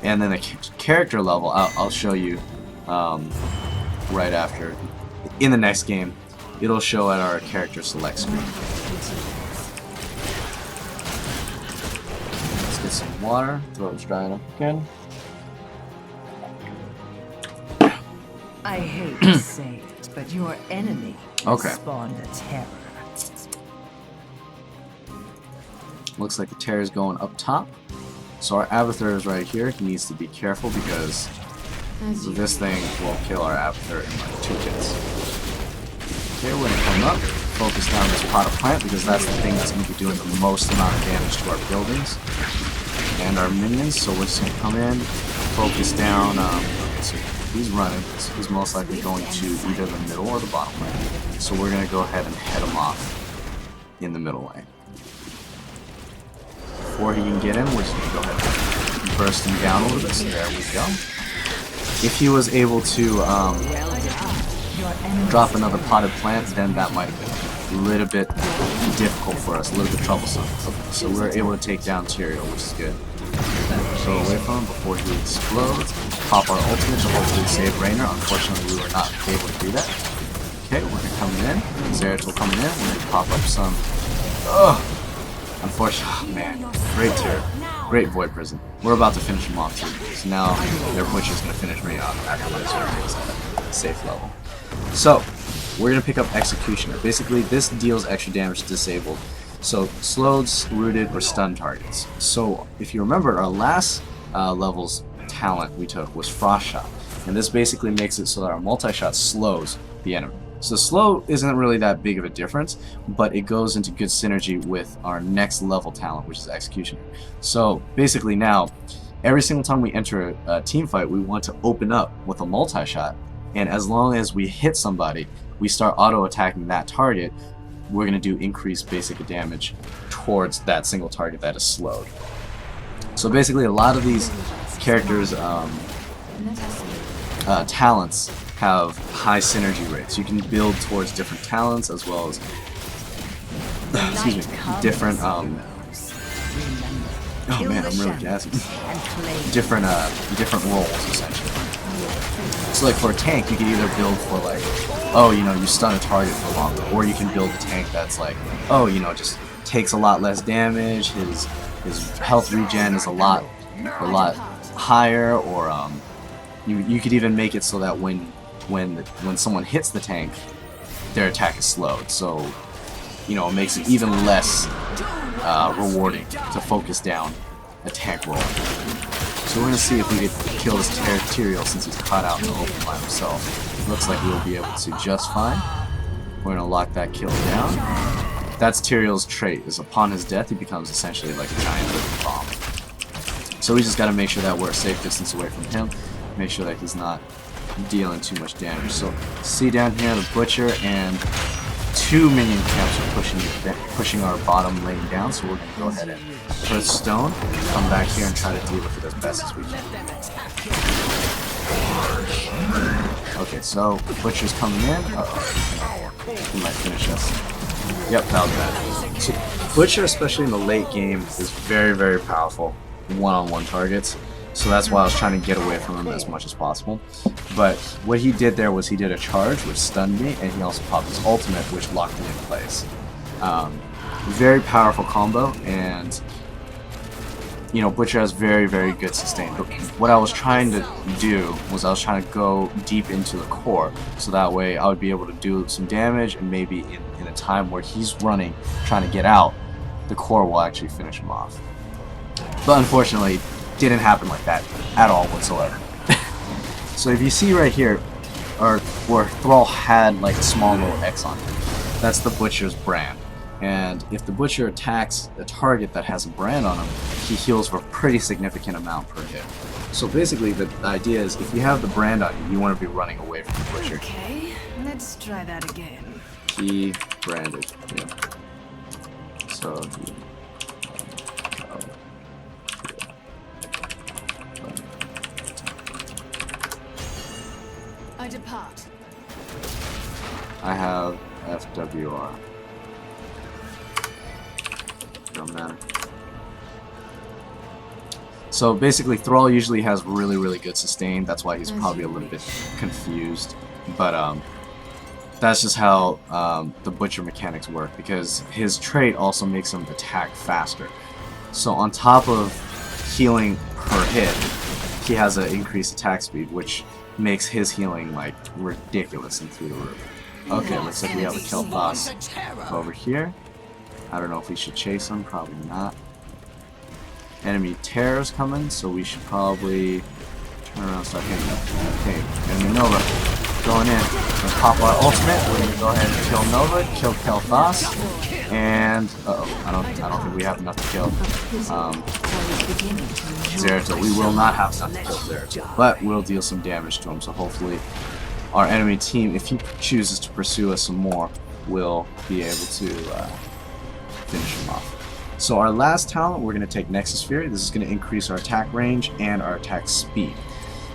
And then the character level, I'll show you right after. In the next game, it'll show at our character select screen. Let's get some water. Throat's drying up again. I hate to say it, but your enemy has spawned a terror. Looks like the terror is going up top. So our Abathur is right here. He needs to be careful because this thing will kill our Abathur in like 2 hits. Okay, we're gonna come up, focus down this pot of plant because that's the thing that's gonna be doing the most amount of damage to our buildings and our minions. So we're just gonna come in, focus down. So he's running. So he's most likely going to either the middle or the bottom lane. So we're gonna go ahead and head him off in the middle lane. Before he can get in, we're just gonna go ahead and burst him down a little bit. So there we go. If he was able to drop another potted plant, then that might have been a little bit difficult for us, a little bit troublesome. Okay, so we're able to take down Tyrael, which is good. Go away from him before he explodes. Pop our ultimate to hopefully save Raynor. Unfortunately, we were not able to do that. Okay, we're gonna come in. Zeratul coming in. We're gonna pop up some. Unfortunately, oh, man, great tier, great Void Prison. We're about to finish him off too. So now their butcher's gonna finish me off after this at a safe level. So we're gonna pick up Executioner. Basically, this deals extra damage to disabled. So slowed, rooted, or stunned targets. So if you remember, our last level's talent we took was Frost Shot, and this basically makes it so that our multi-shot slows the enemy. So slow isn't really that big of a difference, but it goes into good synergy with our next level talent, which is Executioner. So basically now, every single time we enter a team fight, we want to open up with a multi-shot, and as long as we hit somebody, we start auto-attacking that target, we're going to do increased basic damage towards that single target that is slowed. So basically a lot of these characters' talents have high synergy rates. You can build towards different talents as well as excuse me, different oh man, I'm really gassy. different roles essentially. So like for a tank, you can either build for like, oh, you stun a target for longer, or you can build a tank that's like, oh, just takes a lot less damage, his health regen is a lot higher, or you could even make it so that when someone hits the tank, their attack is slowed. So, you know, it makes it even less rewarding to focus down a tank roll. So we're going to see if we can kill this Tyrael since he's caught out in the open by himself. Looks like we'll be able to just fine. We're going to lock that kill down. That's Tyrael's trait, is upon his death he becomes essentially like a giant living bomb. So we just got to make sure that we're a safe distance away from him. Make sure that he's not dealing too much damage. So see down here the Butcher and 2 minion camps are pushing our bottom lane down, so we're going to go ahead and put a stone, come back here and try to deal with it as best as we can. Okay, so Butcher's coming in. He might finish us. Yep, that was bad. So Butcher, especially in the late game, is very, very powerful one-on-one targets. So that's why I was trying to get away from him as much as possible. But what he did there was he did a charge, which stunned me, and he also popped his ultimate, which locked him in place. Very powerful combo, and you know, Butcher has very, very good sustain. But what I was trying to do was I was trying to go deep into the core, so that way I would be able to do some damage, and maybe in a time where he's running, trying to get out, the core will actually finish him off. But unfortunately, didn't happen like that at all whatsoever. So if you see right here, where Thrall had like a small little X on it, that's the Butcher's brand. And if the Butcher attacks a target that has a brand on him, he heals for a pretty significant amount per hit. So basically the idea is if you have the brand on you, you want to be running away from the Butcher. Okay, let's try that again. He branded, yeah. So I depart. I have FWR. Don't matter. So basically Thrall usually has really, really good sustain. That's why he's probably a little bit confused. But that's just how the Butcher mechanics work, because his trait also makes him attack faster. So on top of healing per hit, he has an increased attack speed, which makes his healing like ridiculous and through the roof. Okay, looks like we have a kill boss over here. I don't know if we should chase him, probably not. Enemy Terror's coming, so we should probably turn around and start hitting him. Okay, enemy Nova going in. We're gonna pop our ultimate. We're gonna go ahead and kill Nova, kill Kel'Thas, and I don't think we have enough to kill Zeratul. We will not have enough to kill Zeratul, but we'll deal some damage to him. So hopefully, our enemy team, if he chooses to pursue us some more, will be able to finish him off. So our last talent, we're going to take Nexus Fury. This is going to increase our attack range and our attack speed.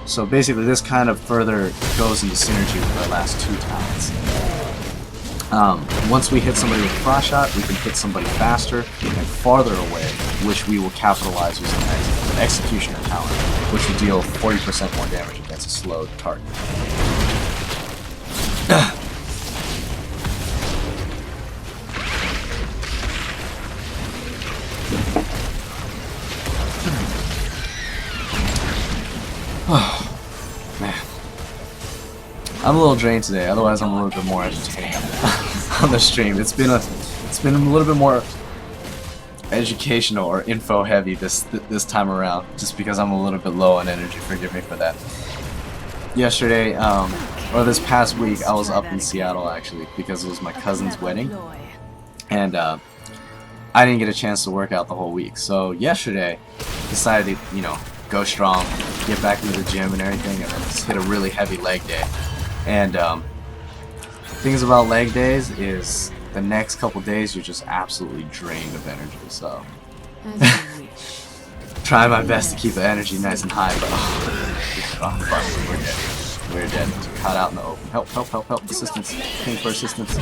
So basically this kind of further goes into synergy with our last 2 talents. Once we hit somebody with a frost shot, we can hit somebody faster and farther away, which we will capitalize using the Executioner talent, which will deal 40% more damage against a slowed target. Oh, man. I'm a little drained today, otherwise I'm a little bit more entertained on the stream. It's been a little bit more educational or info heavy this time around, just because I'm a little bit low on energy. Forgive me for that. Yesterday, or this past week, I was up in Seattle actually because it was my cousin's wedding, and I didn't get a chance to work out the whole week. So yesterday, decided to, you know, go strong, get back into the gym and everything, and then just hit a really heavy leg day. And things about leg days is the next couple days you're just absolutely drained of energy. So try my best to keep the energy nice and high, but oh fuck, we're dead. Caught out in the open. Help, help, help, help! Assistance. Ping for assistance.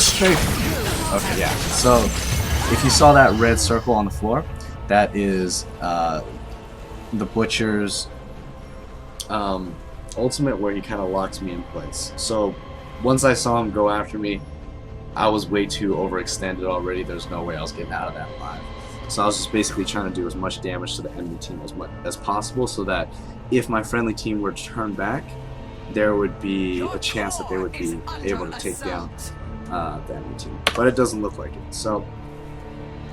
Straight. Okay, yeah. So if you saw that red circle on the floor, that is the Butcher's ultimate, where he kind of locks me in place. So once I saw him go after me, I was way too overextended already. There's no way I was getting out of that alive. So I was just basically trying to do as much damage to the enemy team as possible, so that if my friendly team were to turn back, there would be a chance that they would be able to take down the enemy team. But it doesn't look like it. So,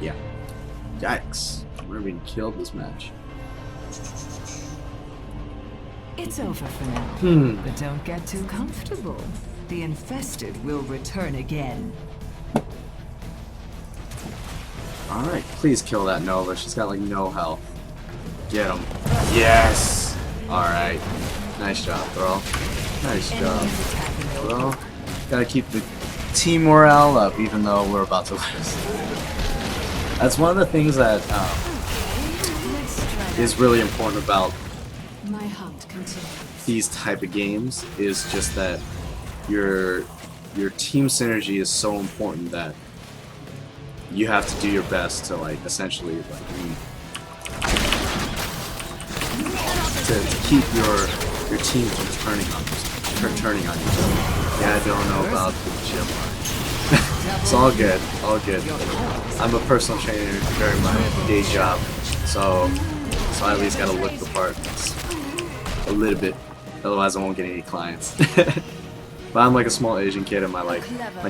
yeah. Yikes. We're being killed this match. It's over for now. But don't get too comfortable. The infested will return again. Alright, please kill that Nova. She's got like no health. Get him. Yes! Alright. Nice job, bro. Nice job, bro. Gotta keep the team morale up even though we're about to lose. That's one of the things that is really important about My hunt continues. these type of games, is just that your team synergy is so important that you have to do your best to like essentially like to keep your team from turning on each other. Yeah, I don't know about the gym line. It's all good, all good. I'm a personal trainer during my day job, so I at least gotta look the part a little bit, otherwise I won't get any clients. But I'm like a small Asian kid, and my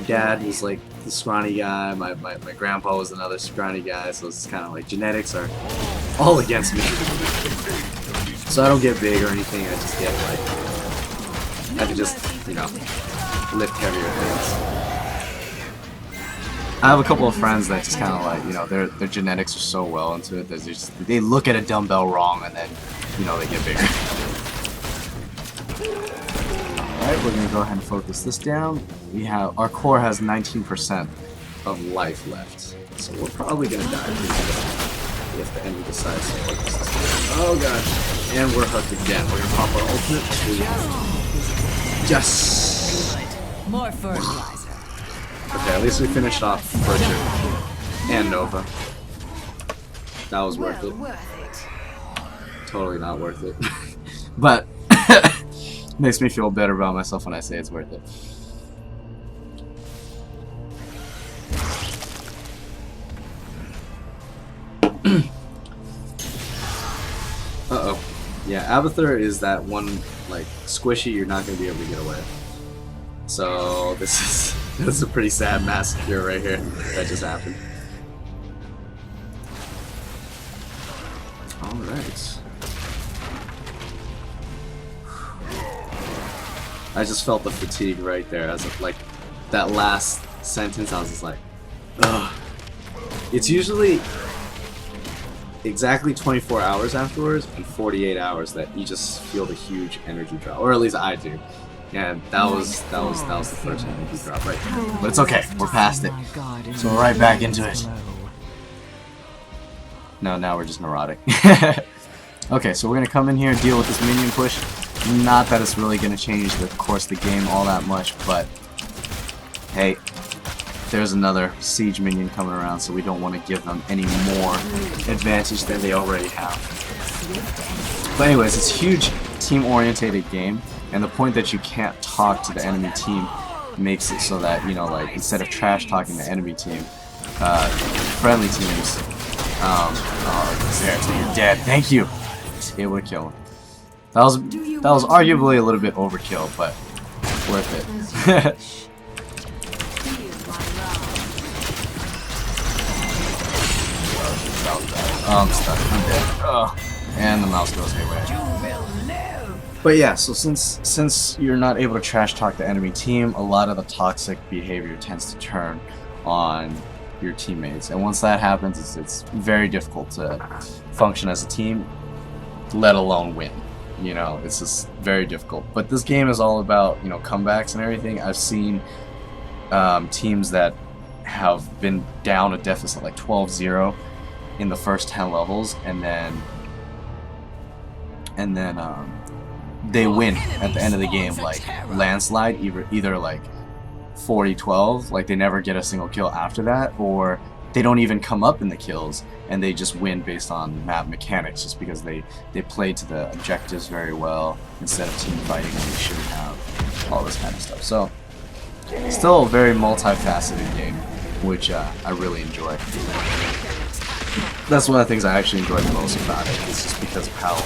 dad was like the scrawny guy, my grandpa was another scrawny guy, so it's kind of like genetics are all against me. So I don't get big or anything, I just get like, I can just, you know, lift heavier things. I have a couple of friends that just kind of like, you know, their genetics are so well into it that they look at a dumbbell wrong and then, you know, they get bigger. Alright, we're gonna go ahead and focus this down. Our core has 19% of life left, so we're probably gonna die if the enemy decides to focus this down. Oh gosh, and we're hooked again. We're gonna pop our ultimate. Yes. More fertilizer. Okay, at least we finished off Butcher and Nova. That was worth it. Totally not worth it, but. Makes me feel better about myself when I say it's worth it. Uh-oh. Yeah, Abathur is that one, like, squishy you're not going to be able to get away. So, this is a pretty sad massacre right here that just happened. Alright. I just felt the fatigue right there as of like that last sentence. I was just like, ugh. It's usually exactly 24 hours afterwards and 48 hours that you just feel the huge energy drop, or at least I do. And that was the first energy drop right there. But it's okay, we're past it. So we're right back into it. No, now we're just neurotic. Okay, so we're gonna come in here and deal with this minion push. Not that it's really going to change the course of the game all that much, but hey, there's another siege minion coming around, so we don't want to give them any more advantage than they already have. But anyways, it's a huge team-orientated game, and the point that you can't talk to the enemy team makes it so that, you know, like, instead of trash-talking the enemy team, friendly teams, oh, there, so you're dead, thank you! Able to kill him. That was arguably a little bit overkill, but worth it. Oh, I'm stuck. I'm dead. Oh, and the mouse goes haywire. But yeah, so since you're not able to trash talk the enemy team, a lot of the toxic behavior tends to turn on your teammates, and once that happens, it's very difficult to function as a team, let alone win. You know, it's just very difficult. But this game is all about, you know, comebacks and everything. I've seen teams that have been down a deficit like 12-0 in the first 10 levels, and then they win at the end of the game, like landslide, either like 40-12, like they never get a single kill after that, or they don't even come up in the kills and they just win based on map mechanics, just because they played to the objectives very well instead of team fighting, and they shouldn't have all this kind of stuff. So still a very multifaceted game, which I really enjoy. That's one of the things I actually enjoy the most about it. It's just because of how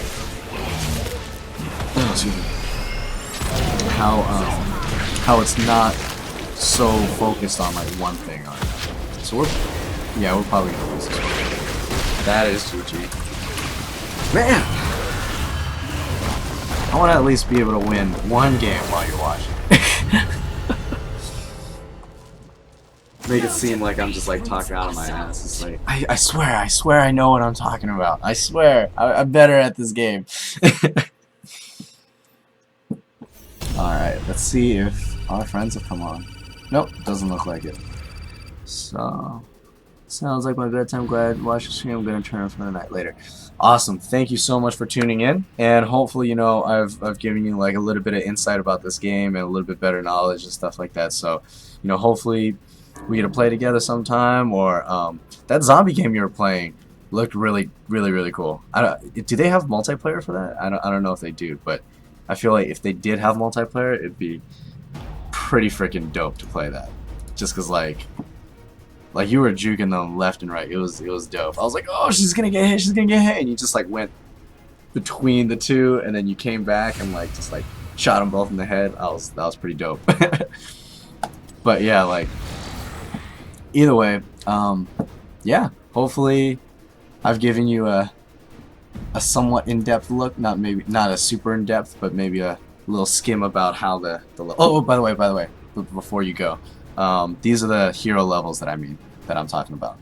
how it's not so focused on like one thing or another. So we're probably gonna lose this one. That is GG. Man, I want to at least be able to win one game while you're watching. Make it seem like I'm just like talking out of my ass. It's like I swear I know what I'm talking about. I swear I'm better at this game. Alright, let's see if our friends have come on. Nope, doesn't look like it. So, sounds like my bedtime. Glad watch the stream. I'm gonna turn off for the night later. Awesome. Thank you so much for tuning in, and hopefully, you know, I've given you like a little bit of insight about this game and a little bit better knowledge and stuff like that. So, you know, hopefully we get to play together sometime. Or that zombie game you were playing looked really cool. Do they have multiplayer for that? I don't know if they do, but I feel like if they did have multiplayer, it'd be pretty freaking dope to play that. Just cause like you were juking them left and right. It was dope. I was like, oh, she's gonna get hit, and you just like went between the two, and then you came back and like just like shot them both in the head. That was pretty dope. But yeah, like either way, yeah. Hopefully, I've given you a somewhat in-depth look. Not a super in-depth, but maybe a little skim about how the oh, by the way, before you go. These are the hero levels that I'm talking about.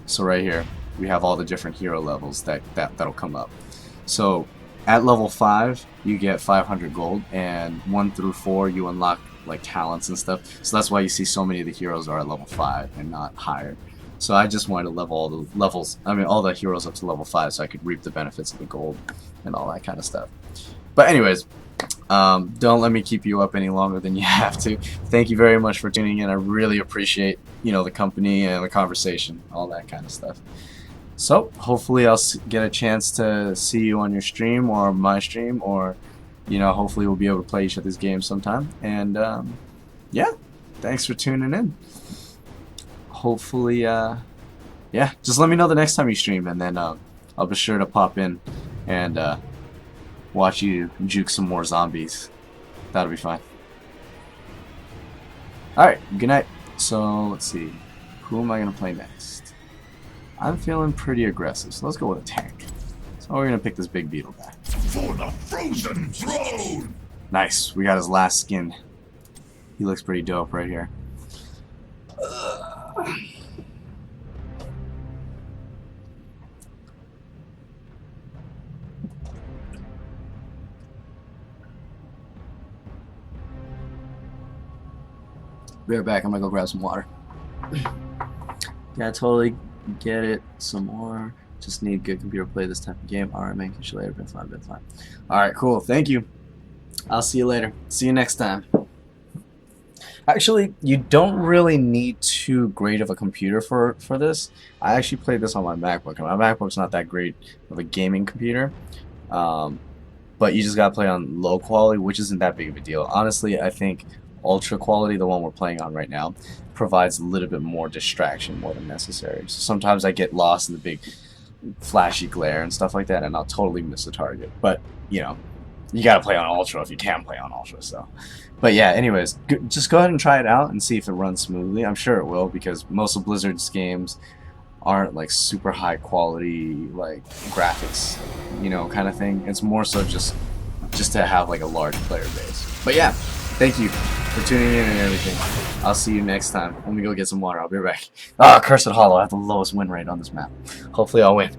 So right here we have all the different hero levels that'll come up. So at level 5 you get 500 gold, and 1 through 4 you unlock like talents and stuff. So that's why you see so many of the heroes are at level 5 and not higher. So I just wanted to level all the heroes up to level 5 so I could reap the benefits of the gold and all that kind of stuff. But anyways, don't let me keep you up any longer than you have to. Thank you very much for tuning in. I really appreciate, you know, the company and the conversation, all that kind of stuff. So hopefully I'll get a chance to see you on your stream or my stream, or, you know, hopefully we'll be able to play each other's games sometime. And yeah, thanks for tuning in. Hopefully, yeah, just let me know the next time you stream, and then I'll be sure to pop in and watch you juke some more zombies. That'll be fine. Alright, good night. So, let's see. Who am I going to play next? I'm feeling pretty aggressive, so let's go with a tank. So we're going to pick this big beetle guy. For the frozen throne! Nice, we got his last skin. He looks pretty dope right here. Be right back. I'm gonna go grab some water. Yeah, I totally get it. Some more. Just need good computer to play this type of game. Alright, man. Catch you later. Been fine. Alright, cool. Thank you. I'll see you later. See you next time. Actually, you don't really need too great of a computer for this. I actually played this on my MacBook, and my MacBook's not that great of a gaming computer. But you just gotta play on low quality, which isn't that big of a deal. Honestly, I think ultra quality, the one we're playing on right now, provides a little bit more distraction more than necessary. So sometimes I get lost in the big flashy glare and stuff like that, and I'll totally miss the target. But, you know, you gotta play on ultra if you can play on ultra. So, but yeah, anyways, just go ahead and try it out and see if it runs smoothly. I'm sure it will, because most of Blizzard's games aren't like super high quality like graphics, you know, kind of thing. It's more so just to have like a large player base. But yeah, thank you for tuning in and everything. I'll see you next time. Let me go get some water. I'll be right back. Ah, Cursed Hollow. I have the lowest win rate on this map. Hopefully I'll win.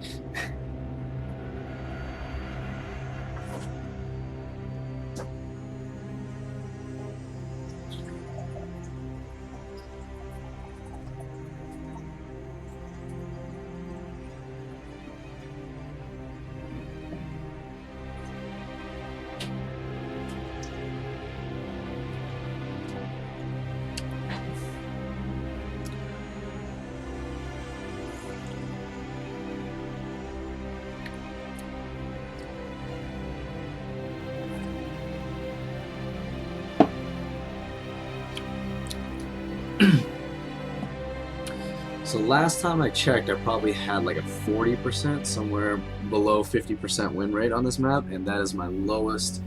So last time I checked, I probably had like a 40%, somewhere below 50% win rate on this map, and that is my lowest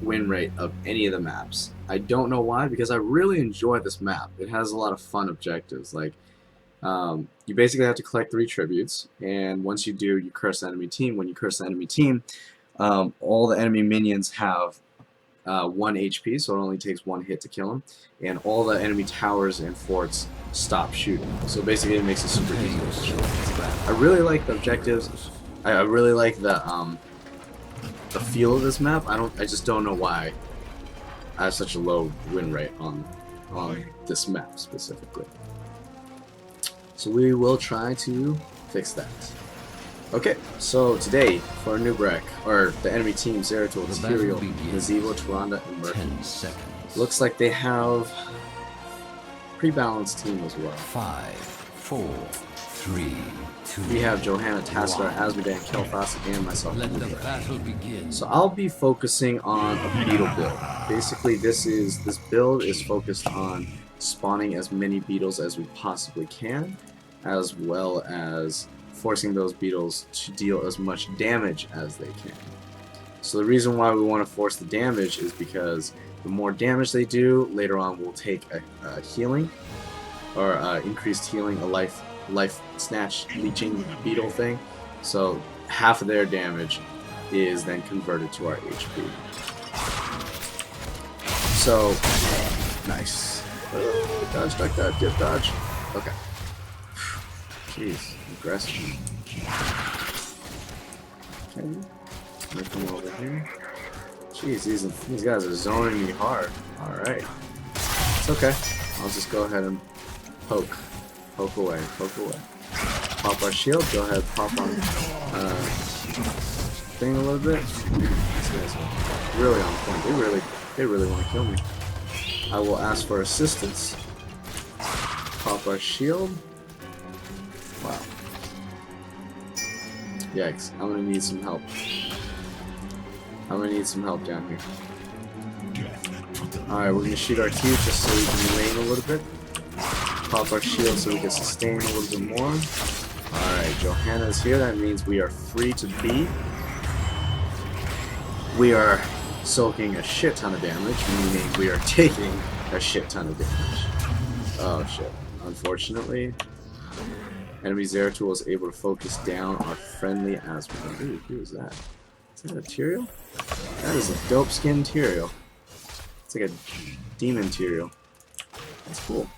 win rate of any of the maps. I don't know why, because I really enjoy this map. It has a lot of fun objectives. Like, you basically have to collect 3 tributes, and once you do, you curse the enemy team. When you curse the enemy team, all the enemy minions have 1 HP, so it only takes 1 hit to kill them, and all the enemy towers and forts stop shooting. So basically, it makes it super easy to kill. I really like the objectives. I really like the feel of this map. I just don't know why I have such a low win rate on this map specifically. So we will try to fix that. Okay, so today for a new wreck, or the enemy team, Zeratul, Tyrael, Nazeebo, Tyrande, and Murky. 10 seconds. Looks like they have pretty balanced team as well. 5, 4, 3, 2. We have Johanna, Tassadar, Asmodee, Kel'Thas, and myself. Let the battle begin. So I'll be focusing on a beetle build. Basically, this build is focused on spawning as many beetles as we possibly can, as well as forcing those beetles to deal as much damage as they can. So the reason why we want to force the damage is because the more damage they do, later on we'll take a healing, or increased healing, a life snatch leeching beetle thing. So half of their damage is then converted to our HP. So nice. Dodge, duck, dodge, dip, dodge. Okay. Jeez, aggressive. Okay. Make them over here. Jeez, these guys are zoning me hard. Alright. It's okay. I'll just go ahead and poke. Poke away, poke away. Pop our shield, go ahead, pop on thing a little bit. These guys are really on point. They really want to kill me. I will ask for assistance. Pop our shield. Wow. Yikes, I'm gonna need some help. I'm gonna need some help down here. Alright, we're gonna shoot our Q just so we can lane a little bit. Pop our shield so we can sustain a little bit more. Alright, Johanna's here. That means we are free to be. We are soaking a shit ton of damage, meaning we are taking a shit ton of damage. Oh shit. Unfortunately, enemy Zeratul was able to focus down our friendly Asmodee. Ooh, who is that? Is that a Tyrael? That is a dope skin Tyrael. It's like a demon Tyrael. That's cool.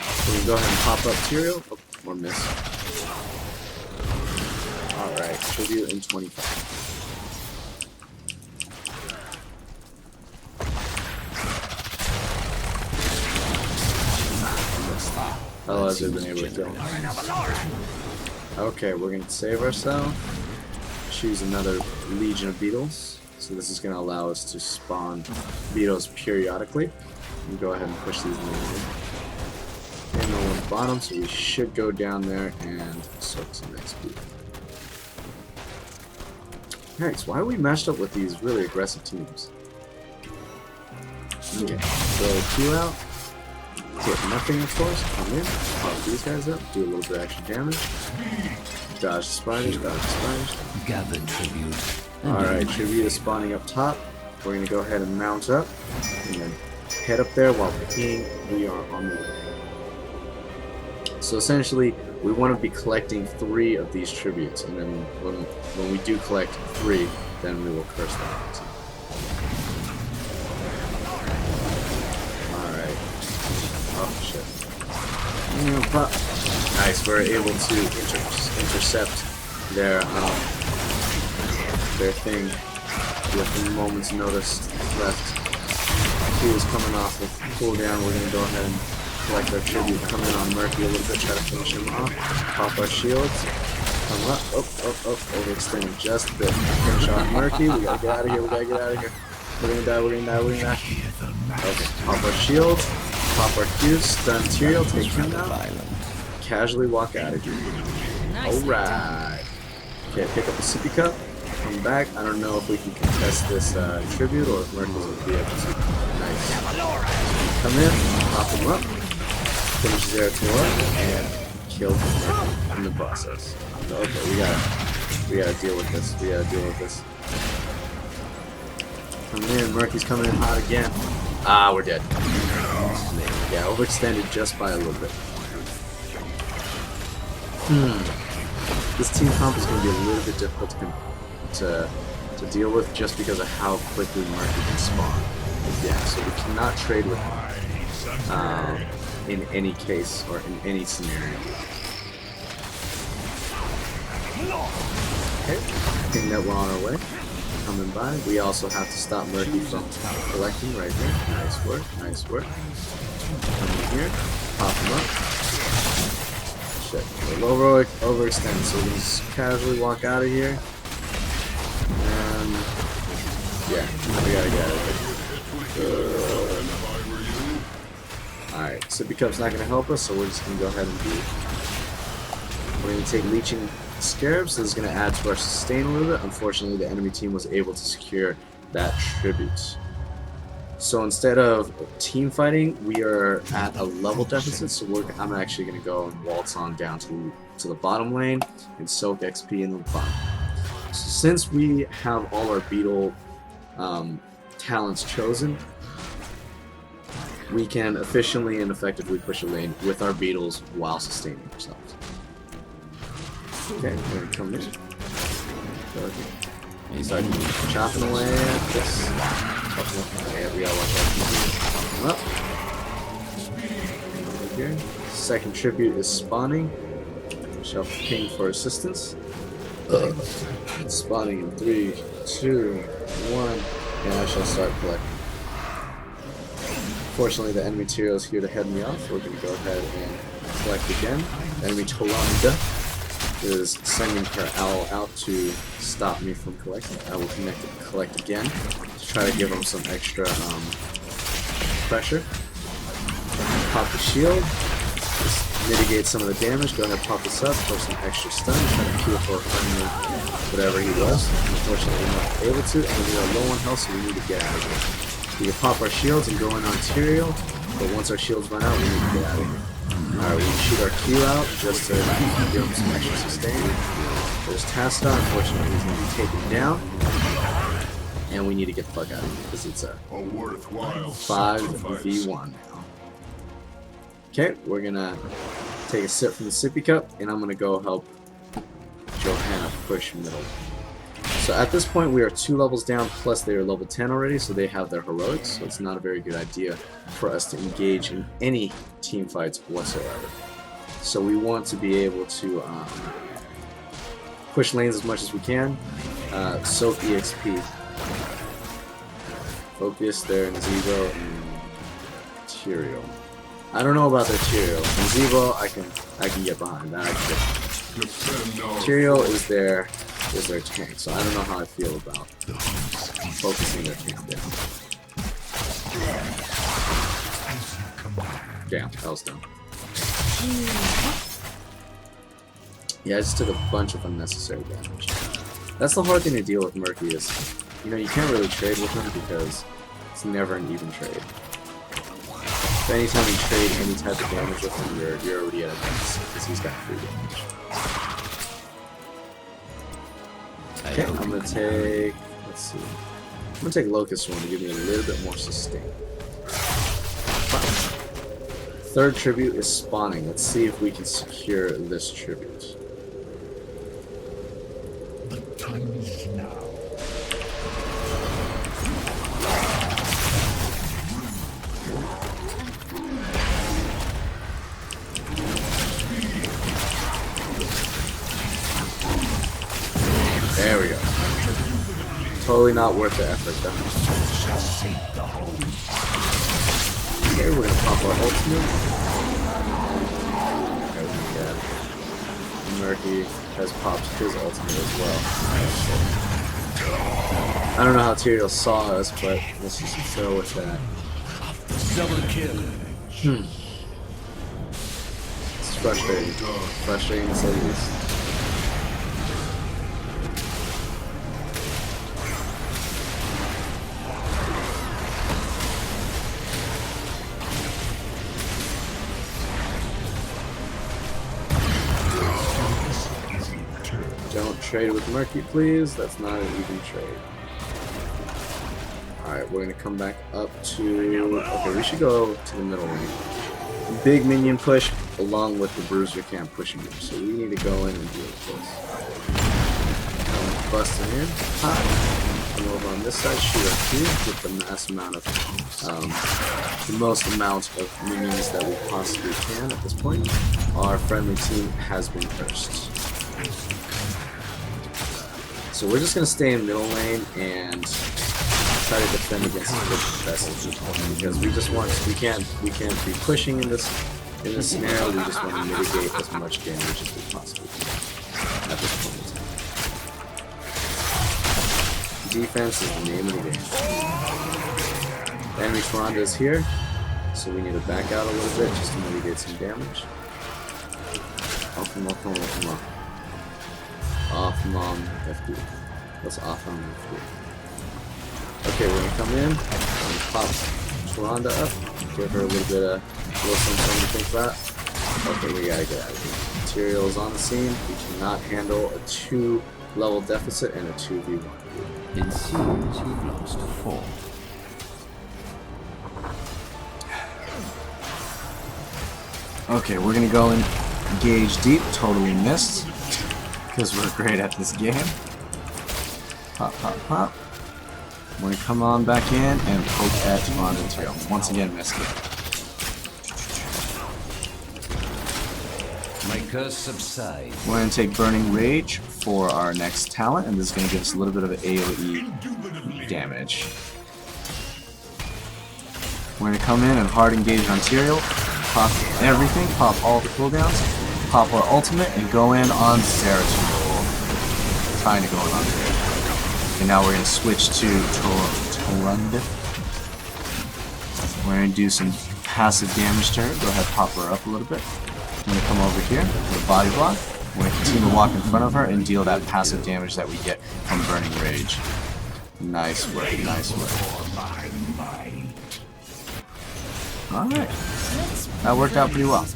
So we can go ahead and pop up Tyrael. Oh, or miss. Alright, tribute in 25. Otherwise we've been able to kill him. Okay, we're going to save ourselves. Choose another legion of beetles. So this is going to allow us to spawn beetles periodically. And go ahead and push these in. And no one's bottom, so we should go down there and soak some XP. Next, why are we matched up with these really aggressive teams? Okay, so Q out. Hit nothing, of course. Come in, pop these guys up, do a little bit of extra damage. Dodge spiders, dodge spiders. Gather tribute. Alright, tribute is spawning up top. We're going to go ahead and mount up, and then head up there while pinging. We are on the way. So essentially, we want to be collecting 3 of these tributes, and then when we do collect 3, then we will curse them out. Oh shit. Nice, we're able to intercept their thing with a moment's notice left. Q is coming off with cooldown. We're gonna go ahead and collect our tribute, come in on Murky a little bit, try to finish him off. Pop our shields. Come up, overextend just a bit. Finish off Murky. We gotta get out of here, we gotta get out of here. We're gonna die, we're gonna die, we're gonna die. Okay, pop our shields. Pop our Qs, stun Tyrael, take him down, casually walk out of here. Alright. Okay, pick up the sippy cup, come back. I don't know if we can contest this tribute or if Murky's will be able to. Nice. Come in, pop him up, finish Zeratul up, and kill him in the process. Okay, we gotta deal with this. We gotta deal with this. Coming in, Murky's coming in hot again. Ah, we're dead. Yeah, overextended just by a little bit. This team comp is going to be a little bit difficult to deal with just because of how quickly Murky can spawn. Yeah, so we cannot trade with him in any case or in any scenario. Okay, I think that we're on our way. Coming by. We also have to stop Murky from collecting right here. Nice work, nice work. Come in here, pop him up. Shit, we're overextended, so we can just casually walk out of here. And yeah, we gotta get out of here. Alright, Sippy Cup's not gonna help us, so we're just gonna go ahead and do. We're gonna take Leeching Scarabs. This is going to add to our sustain a little bit. Unfortunately, the enemy team was able to secure that tribute. So instead of team fighting, we are at a level deficit. So I'm actually going to go and waltz on down to the bottom lane and soak XP in the bottom. So since we have all our beetle talents chosen, we can efficiently and effectively push a lane with our beetles while sustaining ourselves. Okay, we're gonna come in. He's start chopping away at this. Okay, we gotta watch out. Over here. Second tribute is spawning. Shall ping for assistance. It's spawning in 3, 2, 1, and I shall start collecting. Fortunately, the enemy material is here to head me off. We're gonna go ahead and collect again. Enemy Tolanda is sending her owl out to stop me from collecting. I will collect again to try to give him some extra pressure. Pop the shield, just mitigate some of the damage. Go ahead, pop this up, throw some extra stun, try to kill for whatever he was. Unfortunately, we're not able to, and we are low on health, so we need to get out of here. We can pop our shields and go in on Tyrael, but once our shields run out, we need to get out of here. Alright, we can shoot our Q out just to give him some extra sustain. There's Tasta, unfortunately he's going to be taken down. And we need to get the fuck out of here because it's a 5v1 now. Okay, we're going to take a sip from the sippy cup and I'm going to go help Johanna push middle. So at this point we are 2 levels down, plus they are level 10 already, so they have their heroics, so it's not a very good idea for us to engage in any team fights whatsoever. So we want to be able to push lanes as much as we can, soak EXP, focus their Nzeebo and Tyrael. I don't know about their Tyrael. Nzeebo I can get behind that. Tyrael is their tank, so I don't know how I feel about focusing their tank down. Damn, that was dumb. Yeah, I just took a bunch of unnecessary damage. That's the hard thing to deal with Murky is, you know, you can't really trade with him because it's never an even trade. So anytime you trade any type of damage with him, you're already at a miss because he's got free damage. Okay, I'm gonna take, let's see, I'm gonna take Locust one to give me a little bit more sustain. Third tribute is spawning. Let's see if we can secure this tribute. The time is now. There we go. Totally not worth the effort though. Okay, we're gonna pop our ultimate. Murky has popped his ultimate as well. I don't know how Tyrael saw us, but let's just go with that. Double kill. It's frustrating. Frustrating to say the least. Don't trade with Murky, please. That's not an even trade. Alright, we're gonna come back up to... Okay, we should go to the middle lane. Big minion push along with the bruiser camp pushing him. So we need to go in and deal with this. Bust him in. Pop. Come over on this side, shoot our cube with the mass amount of... the most amount of minions that we possibly can at this point. Our friendly team has been cursed. So we're just gonna stay in middle lane and try to defend against the best because we just want we can't be pushing in this scenario. We just want to mitigate as much damage as we possibly can at this point in time. Defense is the name of the game. The enemy Tyrande is here, so we need to back out a little bit just to mitigate some damage. Off him, off him, off him, off. Off mom FD. Let's off on FD. Okay, we're gonna come in, pop Tyrande up, give her a little bit of something to think about. Okay, we gotta get out of here. Materials on the scene. We cannot handle a 2-level deficit and a 2v1. In series, you've lost 4. Okay, we're gonna go and engage deep. Totally missed because we're great at this game. Pop, pop, pop. We're gonna come on back in and poke at Tyrande's tail. Once again, missed it. My curse subsides. We're gonna take Burning Rage for our next talent, and this is gonna give us a little bit of AoE damage. We're gonna come in and hard engage on Tyrael, pop everything, pop all the cooldowns, pop our ultimate, and go in on Zeratul. Trying to go in on Zeratul. And now we're going to switch to Tyrande. We're going to do some passive damage to her. Go ahead, pop her up a little bit. I'm going to come over here with a body block. We're going to continue to walk in front of her and deal that passive damage that we get from Burning Rage. Nice work, nice work. Alright. That worked out pretty well. As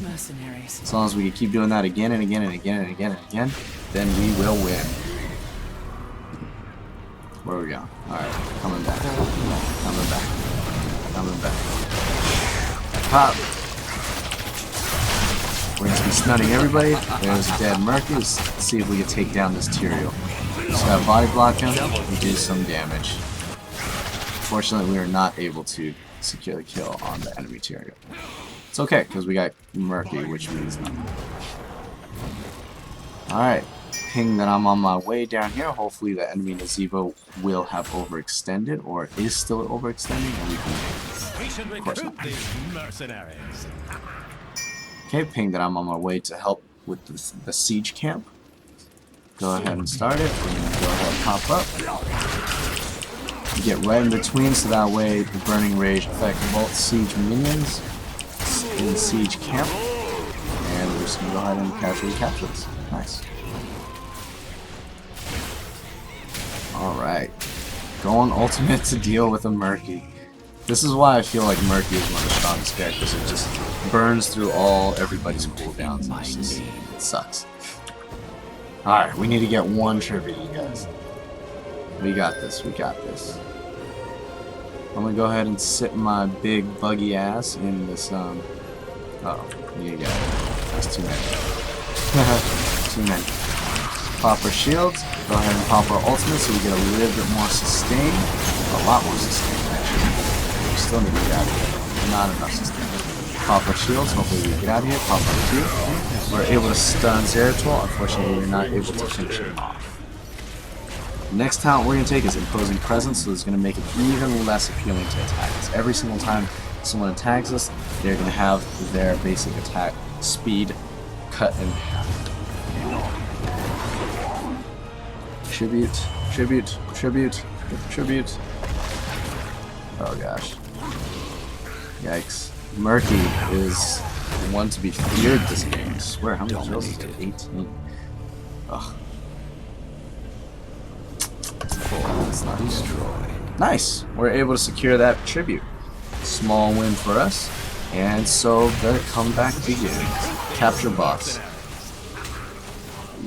long as we can keep doing that again and again and again and again and again, then we will win. Where are we going? Alright, coming back. Coming back. Coming back. Pop! We're going to be stunning everybody. There's a dead Murky. Let's see if we can take down this Tyrael. Just gotta body block him and do some damage. Fortunately, we are not able to secure the kill on the enemy Tyrael. It's okay, because we got Murky, which means nothing. Alright. Ping that I'm on my way down here. Hopefully the enemy Nazeebo will have overextended or is still overextending and we can of course not. Mercenaries. Okay, ping that I'm on my way to help with the siege camp. Go ahead and start it. We're gonna go ahead and pop up. Get right in between so that way the Burning Rage affect both siege minions in siege camp. And we're just gonna go ahead and casually capture this. Nice. Alright, going ultimate to deal with a Murky. This is why I feel like Murky is one of the strongest characters. It just burns through everybody's cooldowns. It sucks. Alright, we need to get one tribute, you guys. We got this, we got this. I'm gonna go ahead and sit my big buggy ass in this, oh, you got it. That's too many. Too many. Pop our shields, go ahead and pop our ultimate so we get a little bit more sustain. A lot more sustain, actually. We still need to get out of here. Not enough sustain. Pop our shields, hopefully we get out of here. Pop our Q. We're able to stun Zeratul. Unfortunately, we're not able to finish him off. The next talent we're going to take is Imposing Presence, so it's going to make it even less appealing to attack us. Every single time someone attacks us, they're going to have their basic attack speed cut in half. Tribute, tribute, tribute, tribute. Oh gosh. Yikes. Murky is one to be feared this game. I swear, how many kills is it? 18. Ugh. That's not destroyed. Nice! We're able to secure that tribute. Small win for us. And so the comeback begins. Capture boss.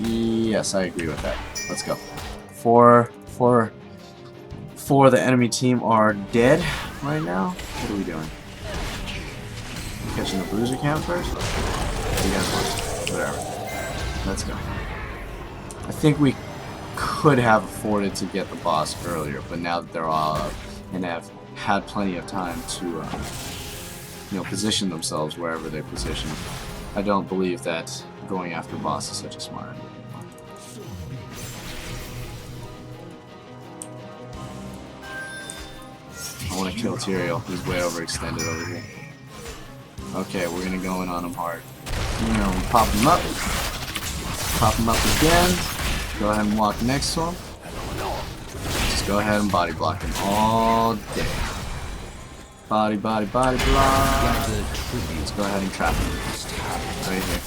Yes, I agree with that. Let's go. for the enemy team are dead right now. What are we doing? Catching the bruiser count first? What do you guys want? Whatever. Let's go. I think we could have afforded to get the boss earlier, but now that they're all up and have had plenty of time to you know, position themselves wherever they're positioned, I don't believe that going after boss is such a smart idea. I want to kill Tyrael. He's way overextended over here. Okay, we're gonna go in on him hard. You know, pop him up. Pop him up again. Go ahead and walk next to him. Just go ahead and body block him all day. Body block. Let's go ahead and trap him. Right here.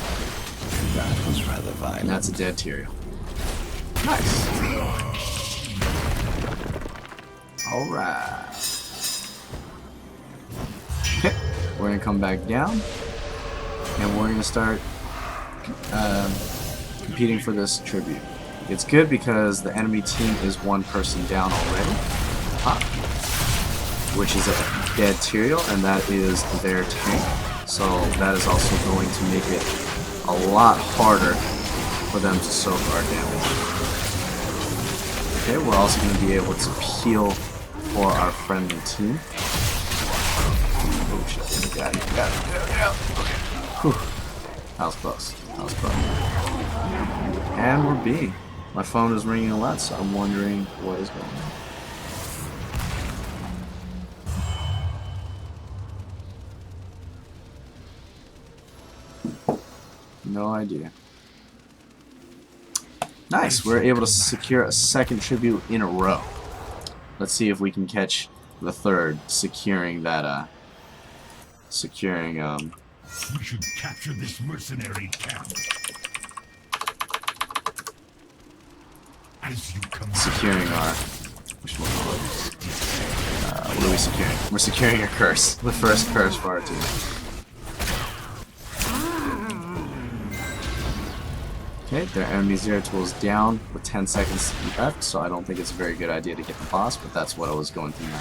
That was rather violent. And that's a dead Tyrael. Nice. Alright. Okay. We're gonna come back down. And we're gonna start competing for this tribute. It's good because the enemy team is one person down already, which is a dead Tyrael, and that is their tank. So that is also going to make it a lot harder for them to soak our damage. Okay, we're also going to be able to peel for our friendly team. Oh shit, got it. Okay. Whew. That was close. And we're B. My phone is ringing a lot, so I'm wondering what is going on. No idea. Nice, we're able to secure a second tribute in a row. Let's see if we can catch the third, securing that, We should capture this mercenary camp. As you come. securing our, what are we securing? We're securing a curse, the first curse for our team. Okay, their enemy zero tools down with 10 seconds left, so I don't think it's a very good idea to get the boss, but that's what I was going through now.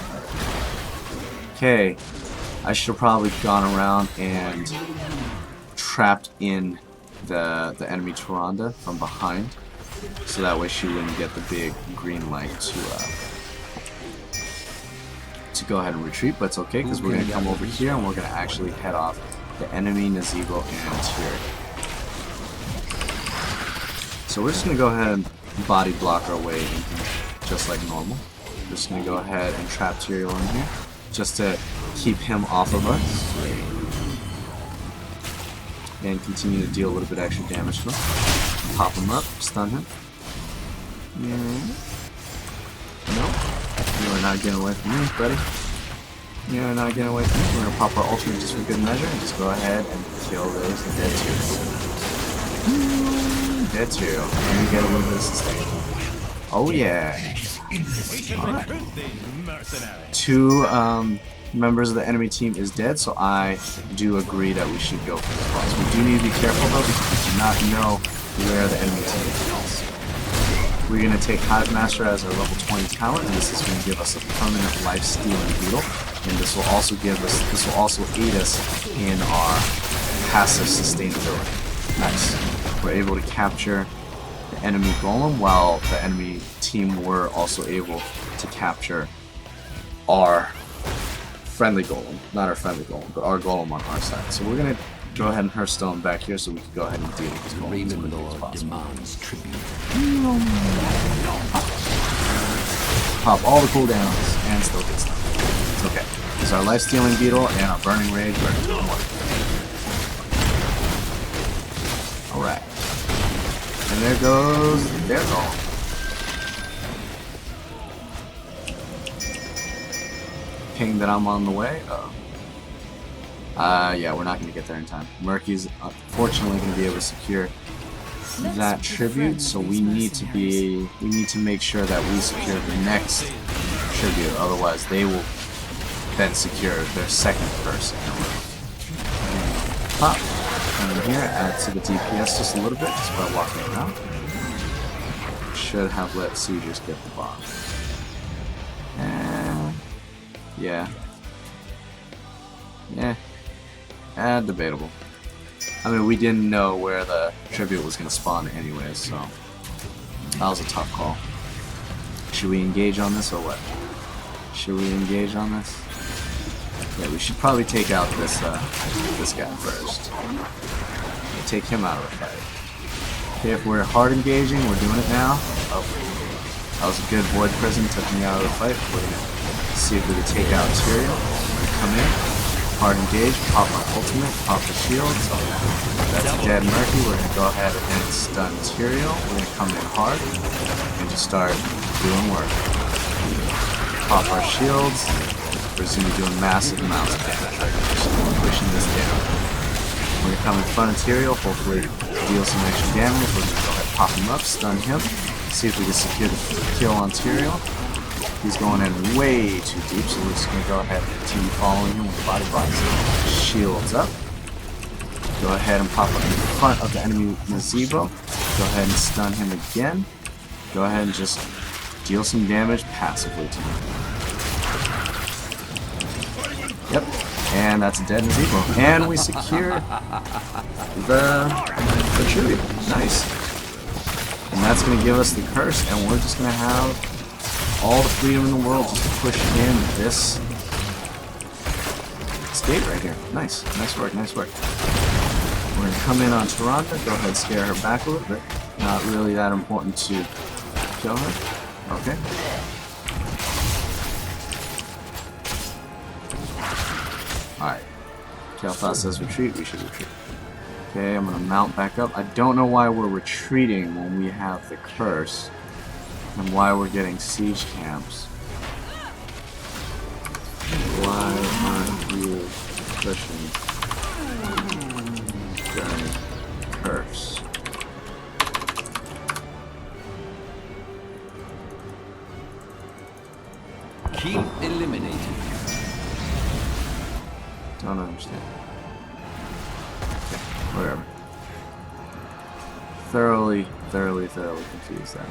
Okay, I should have probably gone around and trapped in the enemy Tyrande from behind, so that way she wouldn't get the big green light to go ahead and retreat, but it's okay because we're going to come over here and we're going to actually head off the enemy Nazeebo and Tyrael. So we're just going to go ahead and body block our way in here, just like normal. We're just going to go ahead and trap Tyrael in here, just to keep him off of us. And continue to deal a little bit extra damage to him. Pop him up, stun him. Nope. You are not getting away from me, buddy. You are not getting away from me. We're going to pop our ultimate just for good measure and just go ahead and kill those dead Tyrael. Dead Tyrael. Let me get a little bit of sustain. Oh yeah. Alright. Two members of the enemy team is dead, so I do agree that we should go for this boss. We do need to be careful though, because we do not know where the enemy team is. We're going to take Hive Master as our level 20 talent, and this is going to give us a permanent life-stealing beetle. And this will also aid us in our passive sustainability. Nice. We're able to capture the enemy golem, while the enemy team were also able to capture our friendly golem. Not our friendly golem, but our golem on our side. So we're going to go ahead and Hearthstone back here so we can go ahead and deal with this golem as quickly as possible. Demands tribute. Pop all the cooldowns and still get stuff. It's okay. This is our life-stealing beetle and our burning rage ready to work. Alright. And there goes their golem. Ping that I'm on the way. Yeah, we're not going to get there in time. Murky's unfortunately going to be able to secure that tribute, so we need to make sure that we secure the next tribute, otherwise they will then secure their second person. Pop. Come in here, add to the DPS just a little bit, just by walking around. Should have let Siegers get the bomb. And Yeah. Debatable. I mean, we didn't know where the tribute was going to spawn anyway, so that was a tough call. Should we engage on this or what? Should we engage on this? Yeah, we should probably take out this this guy first. We'll take him out of the fight. Okay, if we're hard engaging, we're doing it now. Oh, that was a good void prison, took me out of the fight. We're gonna see if we can take out Tyrael. We're gonna come in, hard engage, pop our ultimate, pop the shields. That's dead Murky. We're gonna go ahead and stun Tyrael. We're gonna come in hard and just start doing work. Pop our shields. We're just gonna be doing massive amounts of damage right now. Just pushing this down. We're gonna come in front of Tyrael, hopefully deal some extra damage. We're gonna go ahead and pop him up, stun him. See if we can secure the kill on Tyrael. He's going in way too deep, so we're just going to go ahead and continue following him with the body blocks. Shields up. Go ahead and pop up in front of the enemy Nazebo. Go ahead and stun him again. Go ahead and just deal some damage passively to him. Yep, and that's a dead Nazebo. And we secure the tribute. Nice. And that's going to give us the curse, and we're just going to have all the freedom in the world just to push in this gate right here. Nice. Nice work, nice work. We're going to come in on Taronda, go ahead and scare her back a little bit. Not really that important to kill her. Okay. Alright. Kalthas says retreat, we should retreat. Okay, I'm gonna mount back up. I don't know why we're retreating when we have the curse, and why we're getting siege camps. Why aren't you pushing during curse? Keep eliminating. Don't understand. Whatever. Thoroughly confused then.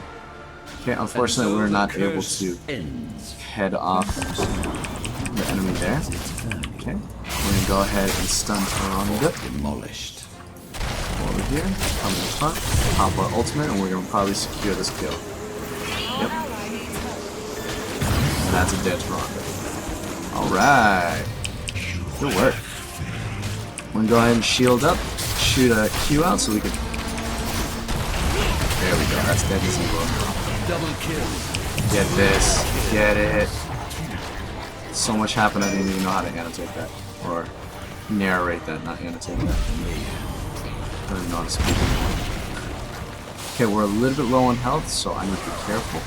Okay, unfortunately we're not able to head off the enemy there. Okay, we're gonna go ahead and stun Taronda. Demolished. Over here, come in front, pop our ultimate, and we're gonna probably secure this kill. Yep. And that's a dead Taronda. Alright. Good work. We're gonna go ahead and shield up. Shoot a Q out so we can. There we go. That's dead as evil. Double kill. Get this. Get it. So much happened. I didn't even know how to annotate that or narrate that, not annotate that. I didn't know how to speak anymore. Okay, we're a little bit low on health, so I need to be careful.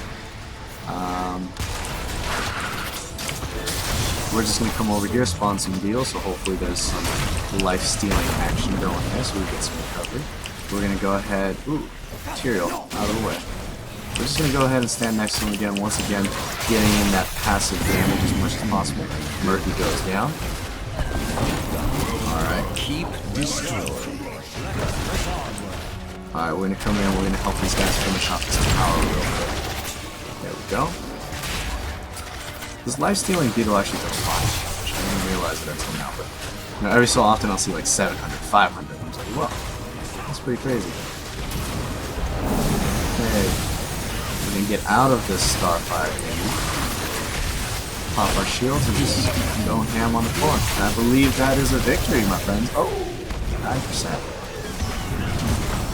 We're just gonna come over here, spawn some deals, so hopefully there's some life-stealing action going there, so we get some recovery. We're gonna go ahead, Tyrael, out of the way. We're just gonna go ahead and stand next to him again, once again, getting in that passive damage as much as possible. Murky goes down. Alright. Keep destroying. Alright, we're gonna come in, we're gonna help these guys finish off this tower real quick. There we go. This life-stealing beetle actually does a lot of damage. I didn't realize it until now, but you know, every so often I'll see like 700, 500. I'm like, whoa, that's pretty crazy. Okay, we're gonna get out of this Starfire game. Pop our shields and just go ham on the floor. And I believe that is a victory, my friends. Oh, 9%.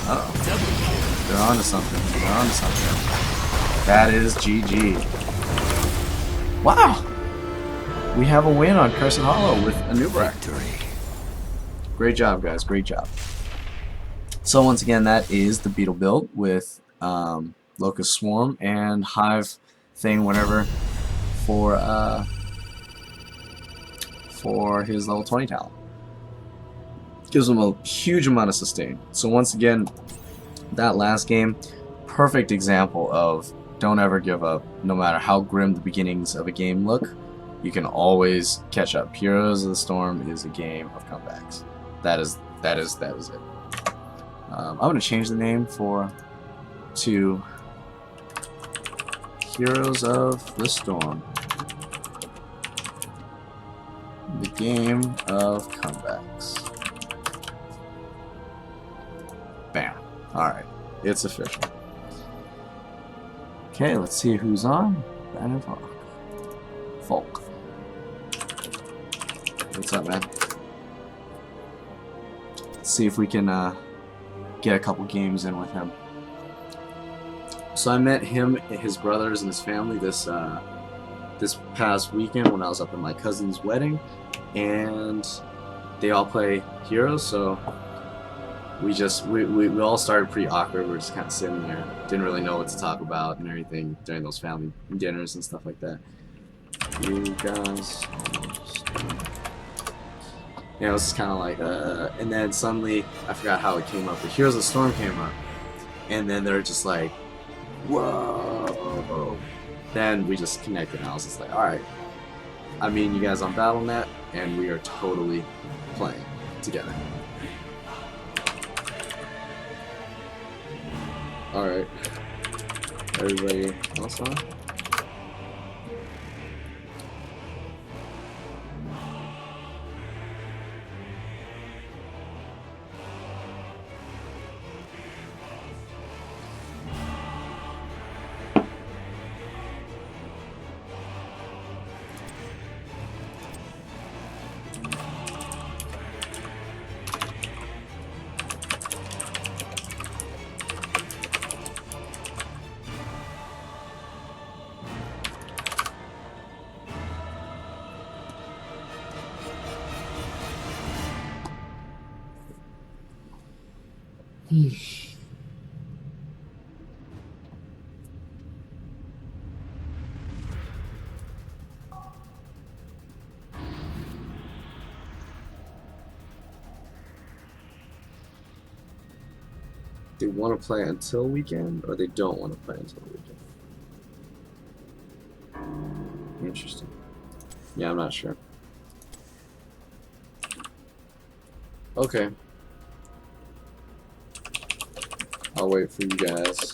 Uh-oh. They're onto something. They're onto something. That is GG. Wow! We have a win on Cursed Hollow with a new victory. Great job, guys. Great job. So once again, that is the Beetle build with Locust Swarm and Hive thing, whatever, for his level 20 talent. Gives him a huge amount of sustain. So once again, that last game, perfect example of don't ever give up. No matter how grim the beginnings of a game look, you can always catch up. Heroes of the Storm is a game of comebacks. That is it. I'm gonna change the name to Heroes of the Storm. the game of comebacks. Bam. Alright, it's official. Okay, let's see who's on. Brandon Folk. What's up, man? Let's see if we can get a couple games in with him. So I met him, his brothers, and his family this past weekend when I was up at my cousin's wedding, and they all play Heroes. So we all started pretty awkward. We were just kind of sitting there, didn't really know what to talk about and everything during those family dinners and stuff like that. You guys, yeah, it was just kind of like, and then suddenly I forgot how it came up. But Heroes of the Storm came up, and then they're just like, whoa. Then we just connected, and I was just like, alright, I mean, you guys on BattleNet, and we are totally playing together. Alright. Everybody else on? They want to play until weekend, or they don't want to play until weekend. Interesting. Yeah, I'm not sure. Okay. I'll wait for you guys.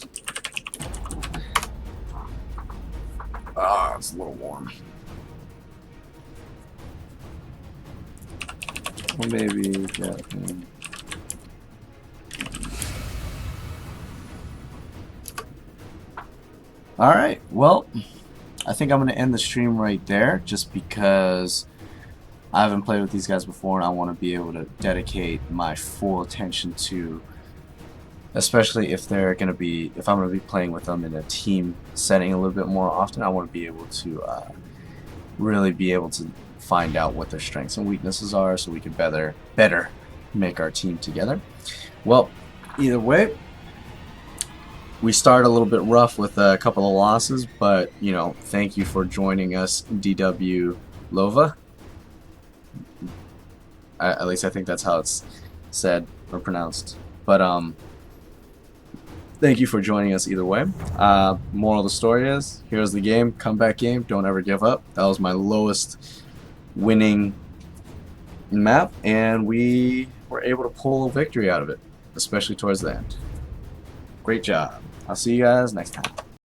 Ah, it's a little warm. Well, maybe, yeah. Alright, well, I think I'm going to end the stream right there, just because I haven't played with these guys before and I want to be able to dedicate my full attention to, especially if they're going to be, if I'm going to be playing with them in a team setting a little bit more often. I want to be able to really be able to find out what their strengths and weaknesses are, so we can better make our team together. Well, either way, we started a little bit rough with a couple of losses, but you know, thank you for joining us, DW Lova. At least I think that's how it's said or pronounced. But thank you for joining us either way. Moral of the story is, here's the game, comeback game, don't ever give up. That was my lowest winning map, and we were able to pull a victory out of it, especially towards the end. Great job. I'll see you guys next time.